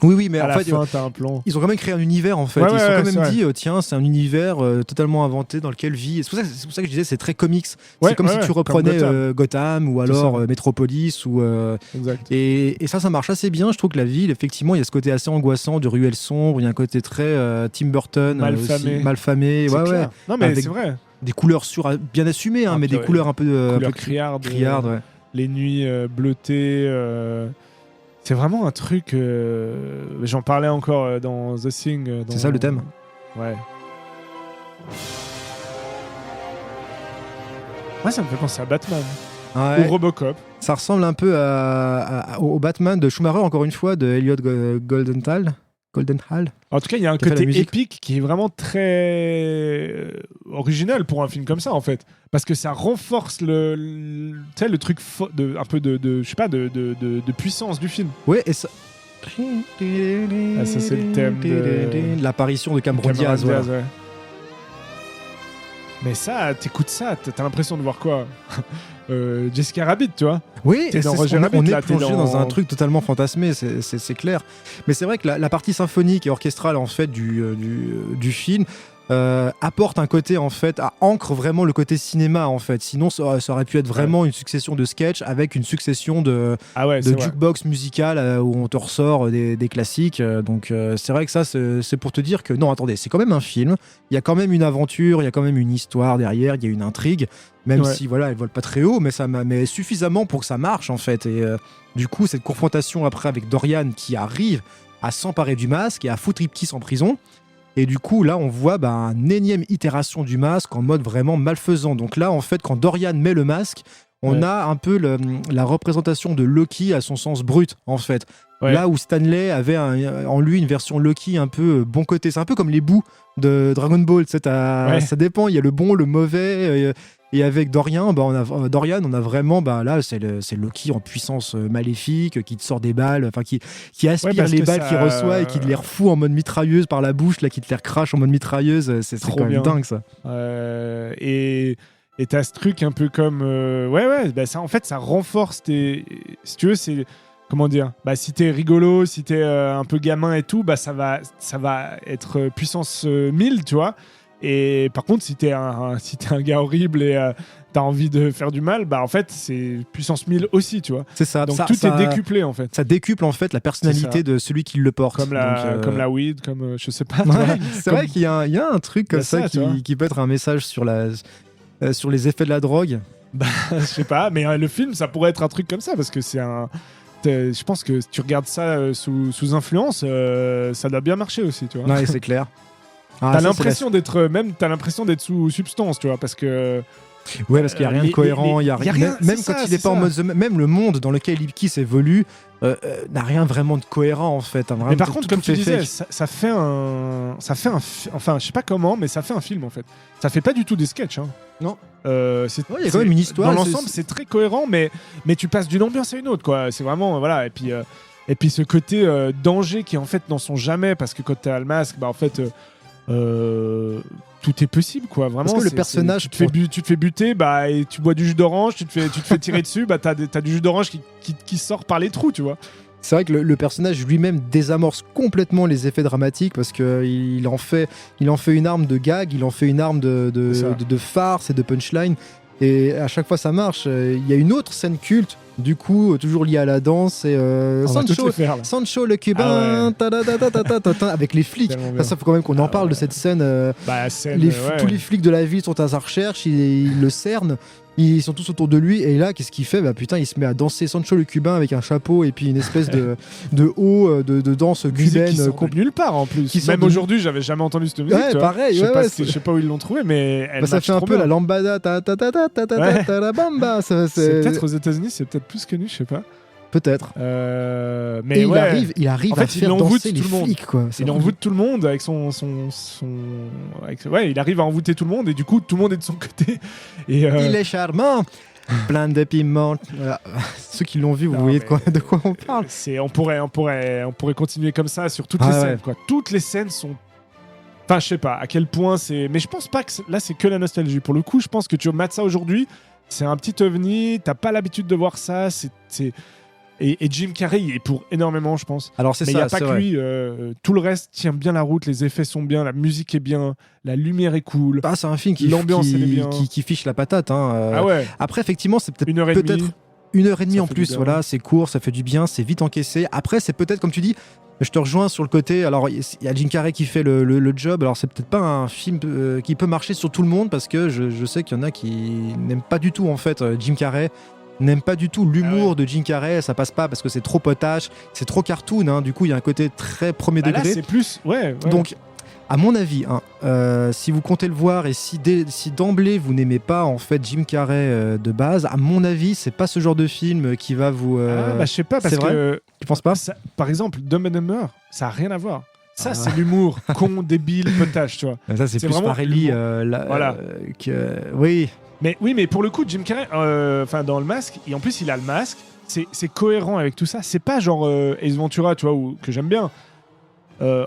Oui, mais à en la fait, fin, t'as un plan. Ils ont quand même créé un univers en fait. Ils se sont quand même dit, tiens, c'est un univers totalement inventé dans lequel vit. C'est pour ça que je disais, c'est très comics. C'est comme si tu reprenais Gotham ou alors Metropolis ou. Exact. Et ça marche assez bien. Je trouve que la ville, effectivement, il y a ce côté assez angoissant de ruelles sombres. Il y a un côté très Tim Burton, malfamé. Ouais. Non mais c'est vrai. Des couleurs bien assumées, mais des couleurs un peu criardes. Ouais. Les nuits bleutées. C'est vraiment un truc. J'en parlais encore dans The Thing. C'est ça le thème. Ouais. Moi, ça me fait penser à Batman. Ouais. Ou Robocop. Ça ressemble un peu au Batman de Schumacher, encore une fois, de Elliot Goldenthal. En tout cas, il y a un côté épique qui est vraiment très original pour un film comme ça, en fait. Parce que ça renforce le truc un peu de je sais pas, de puissance du film. Ouais, et ça... ça, c'est le thème de l'apparition de Cameron Diaz. Ouais. Mais ça, t'écoutes ça, t'as l'impression de voir quoi Jessica Rabbit, tu vois. Oui, on est plongé dans un truc totalement fantasmé, c'est clair. Mais c'est vrai que la partie symphonique et orchestrale en fait du film apporte un côté en fait, ancre vraiment le côté cinéma en fait. Sinon ça aurait pu être vraiment une succession de sketchs avec une succession de jukebox musicale où on te ressort des classiques. Donc c'est vrai que ça c'est pour te dire que non, attendez, c'est quand même un film. Il y a quand même une aventure, il y a quand même une histoire derrière, il y a une intrigue. Même si voilà, elle vole pas très haut, mais suffisamment pour que ça marche en fait. Et du coup, cette confrontation après avec Dorian qui arrive à s'emparer du masque et à foutre Ipkiss en prison. Et du coup, là, on voit une énième itération du masque en mode vraiment malfaisant. Donc là, en fait, quand Dorian met le masque, on a un peu la représentation de Loki à son sens brut, en fait. Ouais. Là où Stanley avait en lui une version Loki un peu bon côté. C'est un peu comme les bouts de Dragon Ball. Ça dépend, il y a le bon, le mauvais. Et avec Dorian, Dorian, on a vraiment, là, c'est Loki en puissance maléfique, qui te sort des balles, enfin qui aspire les balles qu'il reçoit et qui te les refout en mode mitrailleuse par la bouche, là, qui te les recrache en mode mitrailleuse. C'est trop quand même bien. dingue, ça. Et t'as ce truc un peu comme... ça, en fait, ça renforce tes... Si tu veux, c'est... Comment dire, si t'es rigolo, si t'es un peu gamin et tout, ça va être puissance 1000, tu vois. Et par contre, si t'es un gars horrible et t'as envie de faire du mal, en fait, c'est puissance 1000 aussi, tu vois. C'est ça. Donc tout est décuplé, en fait. Ça décuple, en fait, la personnalité de celui qui le porte. Comme la weed, comme je sais pas. Ouais, c'est vrai qu'il y a un truc comme ça qui peut être un message sur les effets de la drogue. Je sais pas, mais le film, ça pourrait être un truc comme ça, parce que c'est un... Je pense que si tu regardes ça sous influence, ça doit bien marcher aussi, tu vois. Ouais, c'est clair. T'as l'impression d'être sous substance, tu vois, parce que... Ouais, parce qu'il n'y a rien de cohérent, il y a rien. Même quand il n'est pas en mode... Même le monde dans lequel Ipkiss évolue n'a rien vraiment de cohérent, en fait. Hein, mais par contre, comme tu disais, ça fait un... Enfin, je sais pas comment, mais ça fait un film, en fait. Ça fait pas du tout des sketchs, hein. Non. Il y a quand même une histoire. Dans l'ensemble, c'est très cohérent, mais tu passes d'une ambiance à une autre, quoi. C'est vraiment... Voilà, et puis ce côté danger qui, en fait, n'en sont jamais, parce que quand t'es à le masque, en fait... tout est possible, quoi, vraiment. Parce que le personnage tu te fais buter, et tu bois du jus d'orange, tu te fais tirer dessus, t'as du jus d'orange qui sort par les trous, tu vois. C'est vrai que le personnage lui-même désamorce complètement les effets dramatiques, parce qu'il en fait une arme de gag, il en fait une arme de farce et de punchline, et à chaque fois ça marche. Il y a une autre scène culte, du coup, toujours liée à la danse, et Sancho le cubain, avec les flics. Ça faut quand même qu'on en parle de cette scène. Tous les flics de la ville sont à sa recherche, ils le cernent. Ils sont tous autour de lui, et là, qu'est-ce qu'il fait ? Il se met à danser Sancho le cubain avec un chapeau et puis une espèce de haut de danse cubaine nulle part en plus. Même aujourd'hui, j'avais jamais entendu cette musique. Ouais, pareil. Je sais pas où ils l'ont trouvé, mais elle ça fait un peu la lambada, la bamba. C'est peut-être aux États-Unis, c'est peut-être plus connu, je sais pas. Peut-être. Mais il arrive à faire danser les flics, quoi. Il envoûte tout le monde avec il arrive à envoûter tout le monde, et du coup tout le monde est de son côté. Et il est charmant, plein de piment. Voilà. Ceux qui l'ont vu, vous voyez de quoi on parle. On pourrait continuer comme ça sur toutes les scènes, quoi. Toutes les scènes sont... Enfin, je sais pas à quel point c'est... Mais je pense pas que là c'est que la nostalgie. Pour le coup, je pense que tu mates ça aujourd'hui, c'est un petit ovni, t'as pas l'habitude de voir ça, Et Jim Carrey, il est pour énormément, je pense. Alors c'est mais il n'y a pas que lui. Tout le reste tient bien la route, les effets sont bien, la musique est bien, la lumière est cool. C'est un film l'ambiance elle est bien. Qui fiche la patate. Hein. Ah ouais. Après, effectivement, c'est peut-être 1h30 en plus. Voilà, c'est court, ça fait du bien, c'est vite encaissé. Après, c'est peut-être, comme tu dis, je te rejoins sur le côté. Alors, il y a Jim Carrey qui fait le job. Alors, c'est peut-être pas un film qui peut marcher sur tout le monde, parce que je sais qu'il y en a qui n'aiment pas du tout, en fait, Jim Carrey. N'aime pas du tout l'humour de Jim Carrey, ça passe pas parce que c'est trop potache, c'est trop cartoon, hein. Du coup il y a un côté très premier degré. Là c'est plus, ouais. Donc à mon avis, si vous comptez le voir et si d'emblée vous n'aimez pas en fait Jim Carrey de base, à mon avis c'est pas ce genre de film qui va vous... je sais pas, parce que... Tu penses pas par exemple, Dumb and Dumber, ça a rien à voir. Ça, c'est l'humour con, débile, potache, tu vois. Ça, c'est plus Farrelly. Voilà. Oui. Mais pour le coup, Jim Carrey, dans le masque, et en plus il a le masque, c'est cohérent avec tout ça. C'est pas genre Ace Ventura, tu vois, que j'aime bien.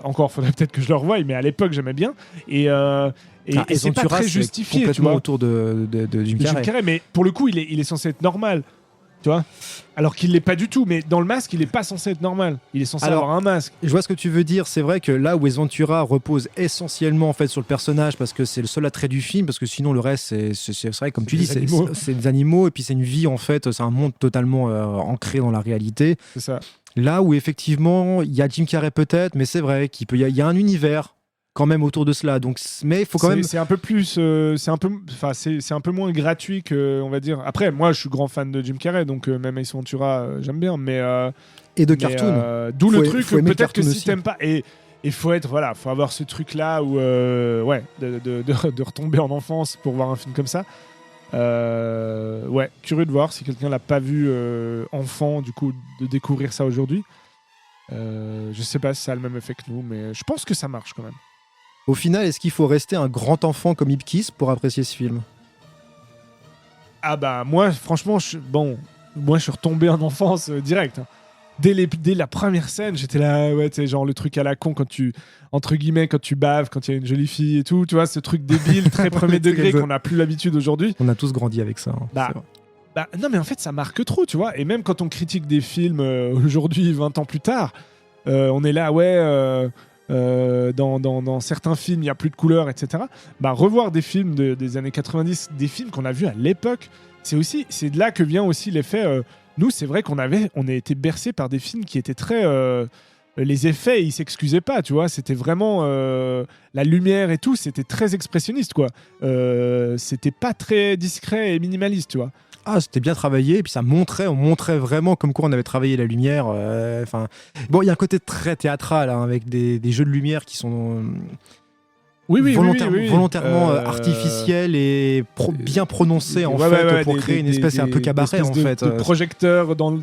Encore, faudrait peut-être que je le revoie, mais à l'époque j'aimais bien. Et c'est pas très justifié, complètement tu vois. Autour de Jim Carrey. Mais pour le coup, il est censé être normal. Tu vois, alors qu'il l'est pas du tout, mais dans le masque il est pas censé être normal, il est censé avoir un masque. Je vois ce que tu veux dire, c'est vrai que là où Ace Ventura repose essentiellement en fait sur le personnage, parce que c'est le seul attrait du film, parce que sinon le reste c'est vrai, comme tu dis, c'est des animaux, et puis c'est une vie en fait, c'est un monde totalement ancré dans la réalité. C'est ça. Là où effectivement il y a Jim Carrey peut-être, mais c'est vrai qu'il y a un univers quand même autour de cela, donc mais il faut quand même... c'est un peu plus c'est un peu moins gratuit que, on va dire. Après moi je suis grand fan de Jim Carrey, donc même Ace Ventura j'aime bien, mais et de cartoon, d'où le truc, peut-être que si aussi. t'aimes pas, et faut avoir ce truc là où de retomber en enfance pour voir un film comme ça. Ouais, curieux de voir si quelqu'un l'a pas vu enfant, du coup, de découvrir ça aujourd'hui. Je sais pas si ça a le même effet que nous, mais je pense que ça marche quand même. Au final, est-ce qu'il faut rester un grand enfant comme Ipkiss pour apprécier ce film? Ah bah moi, franchement, moi je suis retombé en enfance direct. Hein. Dès la première scène, j'étais là, ouais, tu sais, genre le truc à la con quand tu, entre guillemets, quand tu baves, quand il y a une jolie fille et tout, tu vois, ce truc débile, très premier degré qu'on n'a plus l'habitude aujourd'hui. On a tous grandi avec ça. Hein, non mais en fait ça marque trop, tu vois, et même quand on critique des films aujourd'hui, 20 ans plus tard, on est là, ouais, dans certains films il n'y a plus de couleurs, etc. Bah revoir des films des années 90, des films qu'on a vus à l'époque, c'est de là que vient aussi l'effet, nous c'est vrai qu'on a été bercés par des films qui étaient très... les effets, ils s'excusaient pas, tu vois. C'était vraiment la lumière et tout, c'était très expressionniste, quoi. C'était pas très discret et minimaliste, tu vois. Ah, c'était bien travaillé, et puis on montrait vraiment comme quoi on avait travaillé la lumière. Bon, il y a un côté très théâtral, hein, avec des jeux de lumière qui sont volontairement artificiels et bien prononcés en fait, pour créer une espèce un peu cabaret en fait. De projecteurs comment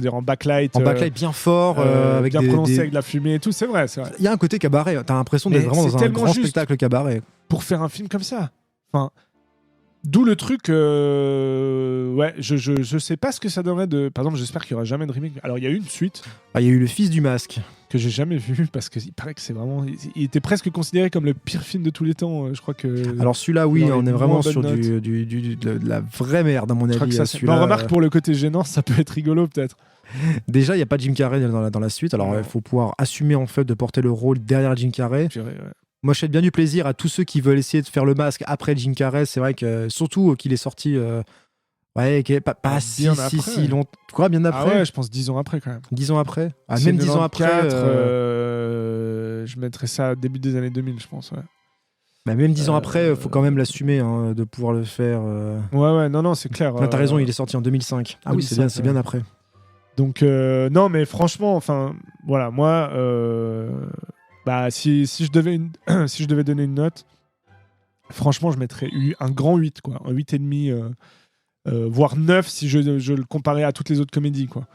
dire, en backlight. En backlight bien fort, avec bien prononcé avec de la fumée et tout, c'est vrai. Il y a un côté cabaret, t'as l'impression d'être vraiment dans un grand spectacle cabaret. Pour faire un film comme ça. Enfin, d'où le truc, ouais, je sais pas ce que ça donnerait de... Par exemple, j'espère qu'il y aura jamais de remake. Alors, il y a eu une suite. Il y a eu Le Fils du Masque. Que j'ai jamais vu, parce qu'il paraît que c'est vraiment... Il était presque considéré comme le pire film de tous les temps, je crois que... Alors celui-là, oui, on est vraiment sur de la vraie merde, à mon avis. On remarque pour le côté gênant, ça peut être rigolo, peut-être. Déjà, il n'y a pas Jim Carrey dans la suite, alors il faut pouvoir assumer en fait de porter le rôle derrière Jim Carrey. Ouais. Moi, je souhaite bien du plaisir à tous ceux qui veulent essayer de faire le masque après Jim Carrey. C'est vrai que, surtout qu'il est sorti... Ouais, pas si longtemps. Tu crois bien après? Ah ouais, je pense 10 ans après quand même. 10 ans après? Ah, même 10 ans après. Je mettrais ça début des années 2000, je pense. Ouais. Bah, même 10 ans après, il faut quand même l'assumer, hein, de pouvoir le faire. Ouais, non, c'est clair. T'as raison, il est sorti en 2005. Ah 2005, oui, c'est bien après. Donc, non, mais franchement, enfin, voilà, moi, si je devais donner une note, franchement, je mettrais un grand 8, quoi. Un 8,5. Voire 9 si je le comparais à toutes les autres comédies, quoi.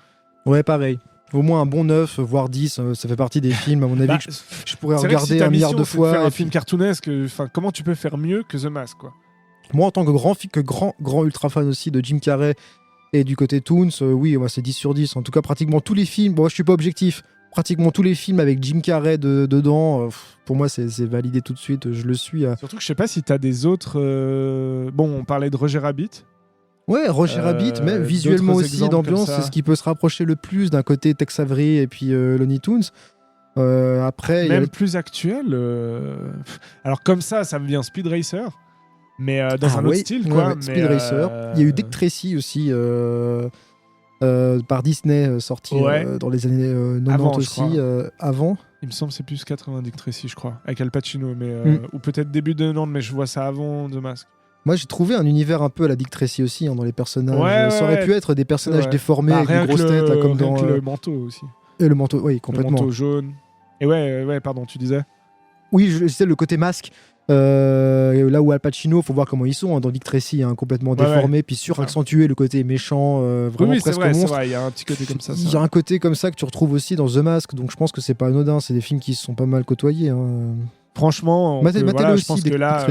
Ouais, pareil. Au moins un bon 9, voire 10, ça fait partie des films, à mon avis, que je pourrais regarder un milliard de fois. Faire un film cartoonesque, comment tu peux faire mieux que The Mask, quoi. Moi, en tant que grand ultra fan aussi de Jim Carrey et du côté Toons, oui, moi, c'est 10 sur 10. En tout cas, pratiquement tous les films, bon, je suis pas objectif, pratiquement tous les films avec Jim Carrey dedans, pour moi, c'est validé tout de suite, je le suis. Surtout que je sais pas si t'as des autres... Bon, on parlait de Roger Rabbit. Ouais, Roger Rabbit, même visuellement aussi, d'ambiance, c'est ce qui peut se rapprocher le plus d'un côté Tex Avery et puis Looney Tunes. Après, même plus actuel. Alors comme ça me vient Speed Racer, mais dans un autre style, quoi. Ouais, Speed Racer. Il y a eu Dick Tracy aussi, par Disney, sorti dans les années 90 avant, aussi. Avant. Il me semble que c'est plus 80 Dick Tracy, je crois, avec Al Pacino, mais ou peut-être début de 90, mais je vois ça avant The Mask. Moi, j'ai trouvé un univers un peu à la Dick Tracy aussi, hein, dans les personnages. Ça aurait pu être des personnages déformés avec des grosses têtes, comme dans le manteau aussi. Et le manteau, oui, complètement. Le manteau jaune. Et ouais, pardon, tu disais. Oui, je disais le côté masque. Là où Al Pacino, faut voir comment ils sont, hein, dans Dick Tracy, hein, complètement déformé, puis suraccentué, le côté méchant, vraiment presque monstre. C'est vrai, il y a un petit côté comme ça. Il y a un côté comme ça que tu retrouves aussi dans The Mask, donc je pense que c'est pas anodin. C'est des films qui se sont pas mal côtoyés. Hein. Franchement, je pense que là,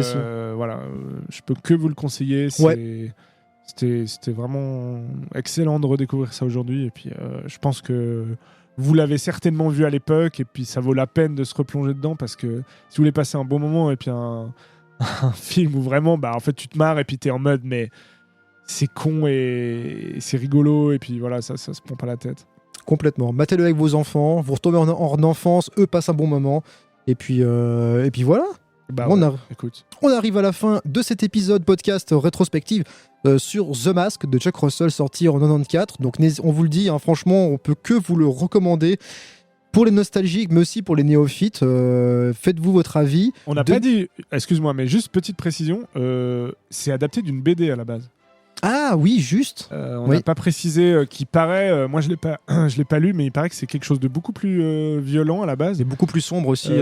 voilà, je peux que vous le conseiller. C'était vraiment excellent de redécouvrir ça aujourd'hui. Et puis, je pense que vous l'avez certainement vu à l'époque. Et puis, ça vaut la peine de se replonger dedans parce que si vous voulez passer un bon moment et puis un film où vraiment, en fait, tu te marres et puis t'es en mode, mais c'est con et c'est rigolo. Et puis voilà, ça se prend pas la tête. Complètement. Matez-le avec vos enfants. Vous retombez en enfance. Eux passent un bon moment. Et puis voilà. On arrive à la fin de cet épisode podcast rétrospective sur The Mask de Chuck Russell, sorti en 94. Donc on vous le dit, hein, franchement, on peut que vous le recommander pour les nostalgiques, mais aussi pour les néophytes. Faites-vous votre avis. On n'a pas dit, excuse-moi, mais juste petite précision, c'est adapté d'une BD à la base. Ah oui, juste. On n'a pas précisé qu'il paraît. Moi, je l'ai pas lu, mais il paraît que c'est quelque chose de beaucoup plus violent à la base. Et beaucoup plus sombre aussi.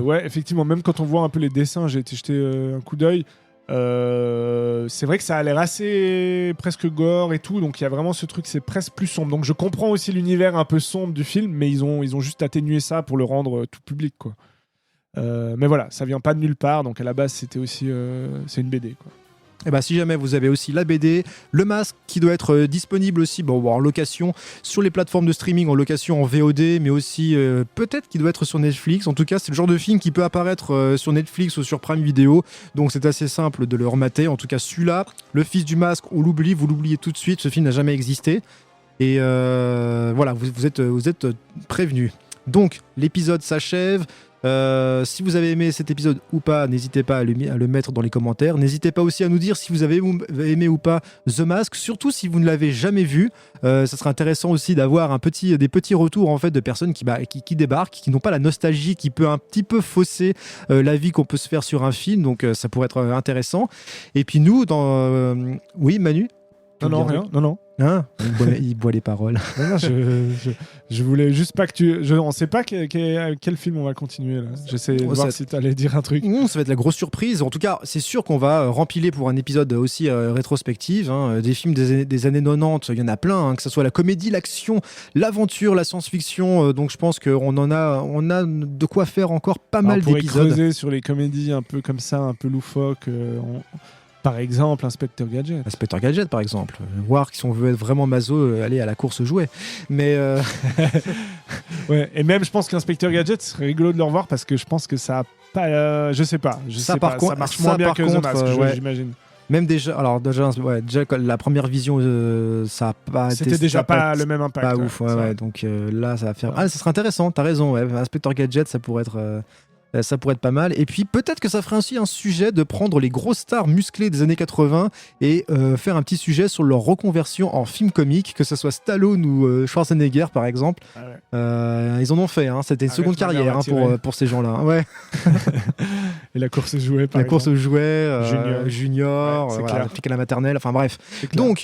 Ouais, effectivement. Même quand on voit un peu les dessins, j'ai été jeter un coup d'œil. C'est vrai que ça a l'air assez presque gore et tout, donc il y a vraiment ce truc, c'est presque plus sombre. Donc je comprends aussi l'univers un peu sombre du film, mais ils ont juste atténué ça pour le rendre tout public, quoi. Mais voilà, ça vient pas de nulle part, donc à la base c'était aussi c'est une BD, quoi. Et bah, si jamais vous avez aussi la BD, le masque qui doit être disponible aussi en location sur les plateformes de streaming, en location en VOD, mais aussi peut-être qu'il doit être sur Netflix. En tout cas, c'est le genre de film qui peut apparaître sur Netflix ou sur Prime Video, donc c'est assez simple de le remater. En tout cas, celui-là, Le Fils du Masque, on l'oublie, vous l'oubliez tout de suite, ce film n'a jamais existé. Et voilà, vous êtes prévenus. Donc, l'épisode s'achève. Si vous avez aimé cet épisode ou pas, n'hésitez pas à le mettre dans les commentaires. N'hésitez pas aussi à nous dire si vous avez aimé ou pas The Mask, surtout si vous ne l'avez jamais vu. Ça serait intéressant aussi d'avoir des petits retours en fait, de personnes qui débarquent, qui n'ont pas la nostalgie, qui peut un petit peu fausser l'avis qu'on peut se faire sur un film. Donc ça pourrait être intéressant. Et puis nous, oui, Manu? Non, rien. Non. Hein, il boit les paroles. Non, je voulais juste pas que tu. On sait pas quel film on va continuer là. J'essaie de voir si tu allais dire un truc. Ça va être la grosse surprise. En tout cas, c'est sûr qu'on va rempiler pour un épisode aussi rétrospective. Des films des années 90, il y en a plein, que ce soit la comédie, l'action, l'aventure, la science-fiction. Donc je pense qu'on on a de quoi faire encore pas mal d'épisodes. On pourrait creuser sur les comédies un peu comme ça, un peu loufoques. Par exemple, Inspecteur Gadget. Inspecteur Gadget, par exemple. Voir si on veut être vraiment maso, aller à la course aux jouets. Mais ouais, et même, je pense qu'Inspecteur Gadget serait rigolo de le revoir parce que je pense que ça a pas. Je sais pas. Ça marche moins bien que The Mask, j'imagine. Même déjà la première vision, ça a pas été. C'était déjà pas le même impact. Pas ouf, ouais. Donc là, ça va faire. Ah, ça serait intéressant. T'as raison. Ouais. Inspecteur Gadget, ça pourrait être. Ça pourrait être pas mal. Et puis peut-être que ça ferait aussi un sujet de prendre les grosses stars musclées des années 80 et faire un petit sujet sur leur reconversion en film comique, que ce soit Stallone ou Schwarzenegger par exemple. Ils en ont fait, c'était une seconde carrière pour ces gens-là. Ouais. Et la course aux jouets, par exemple. La course aux jouets, Junior, appliqué à la maternelle, enfin bref. Donc,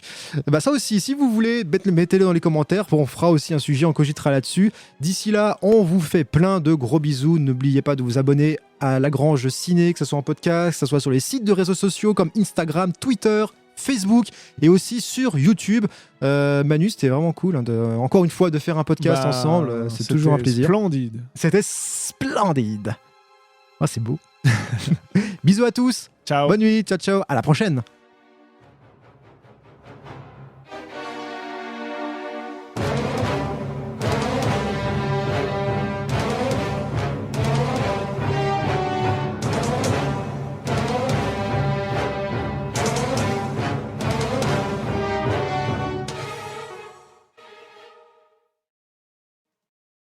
ça aussi, si vous voulez, mettez-le dans les commentaires. On fera aussi un sujet, on cogitera là-dessus. D'ici là, on vous fait plein de gros bisous. N'oubliez pas de vous abonner à Lagrange Ciné, que ce soit en podcast, que ce soit sur les sites de réseaux sociaux comme Instagram, Twitter, Facebook et aussi sur YouTube. Manu, c'était vraiment cool encore une fois de faire un podcast ensemble. C'est toujours un plaisir. C'était splendide. C'est beau. Bisous à tous. Ciao. Bonne nuit. Ciao. À la prochaine.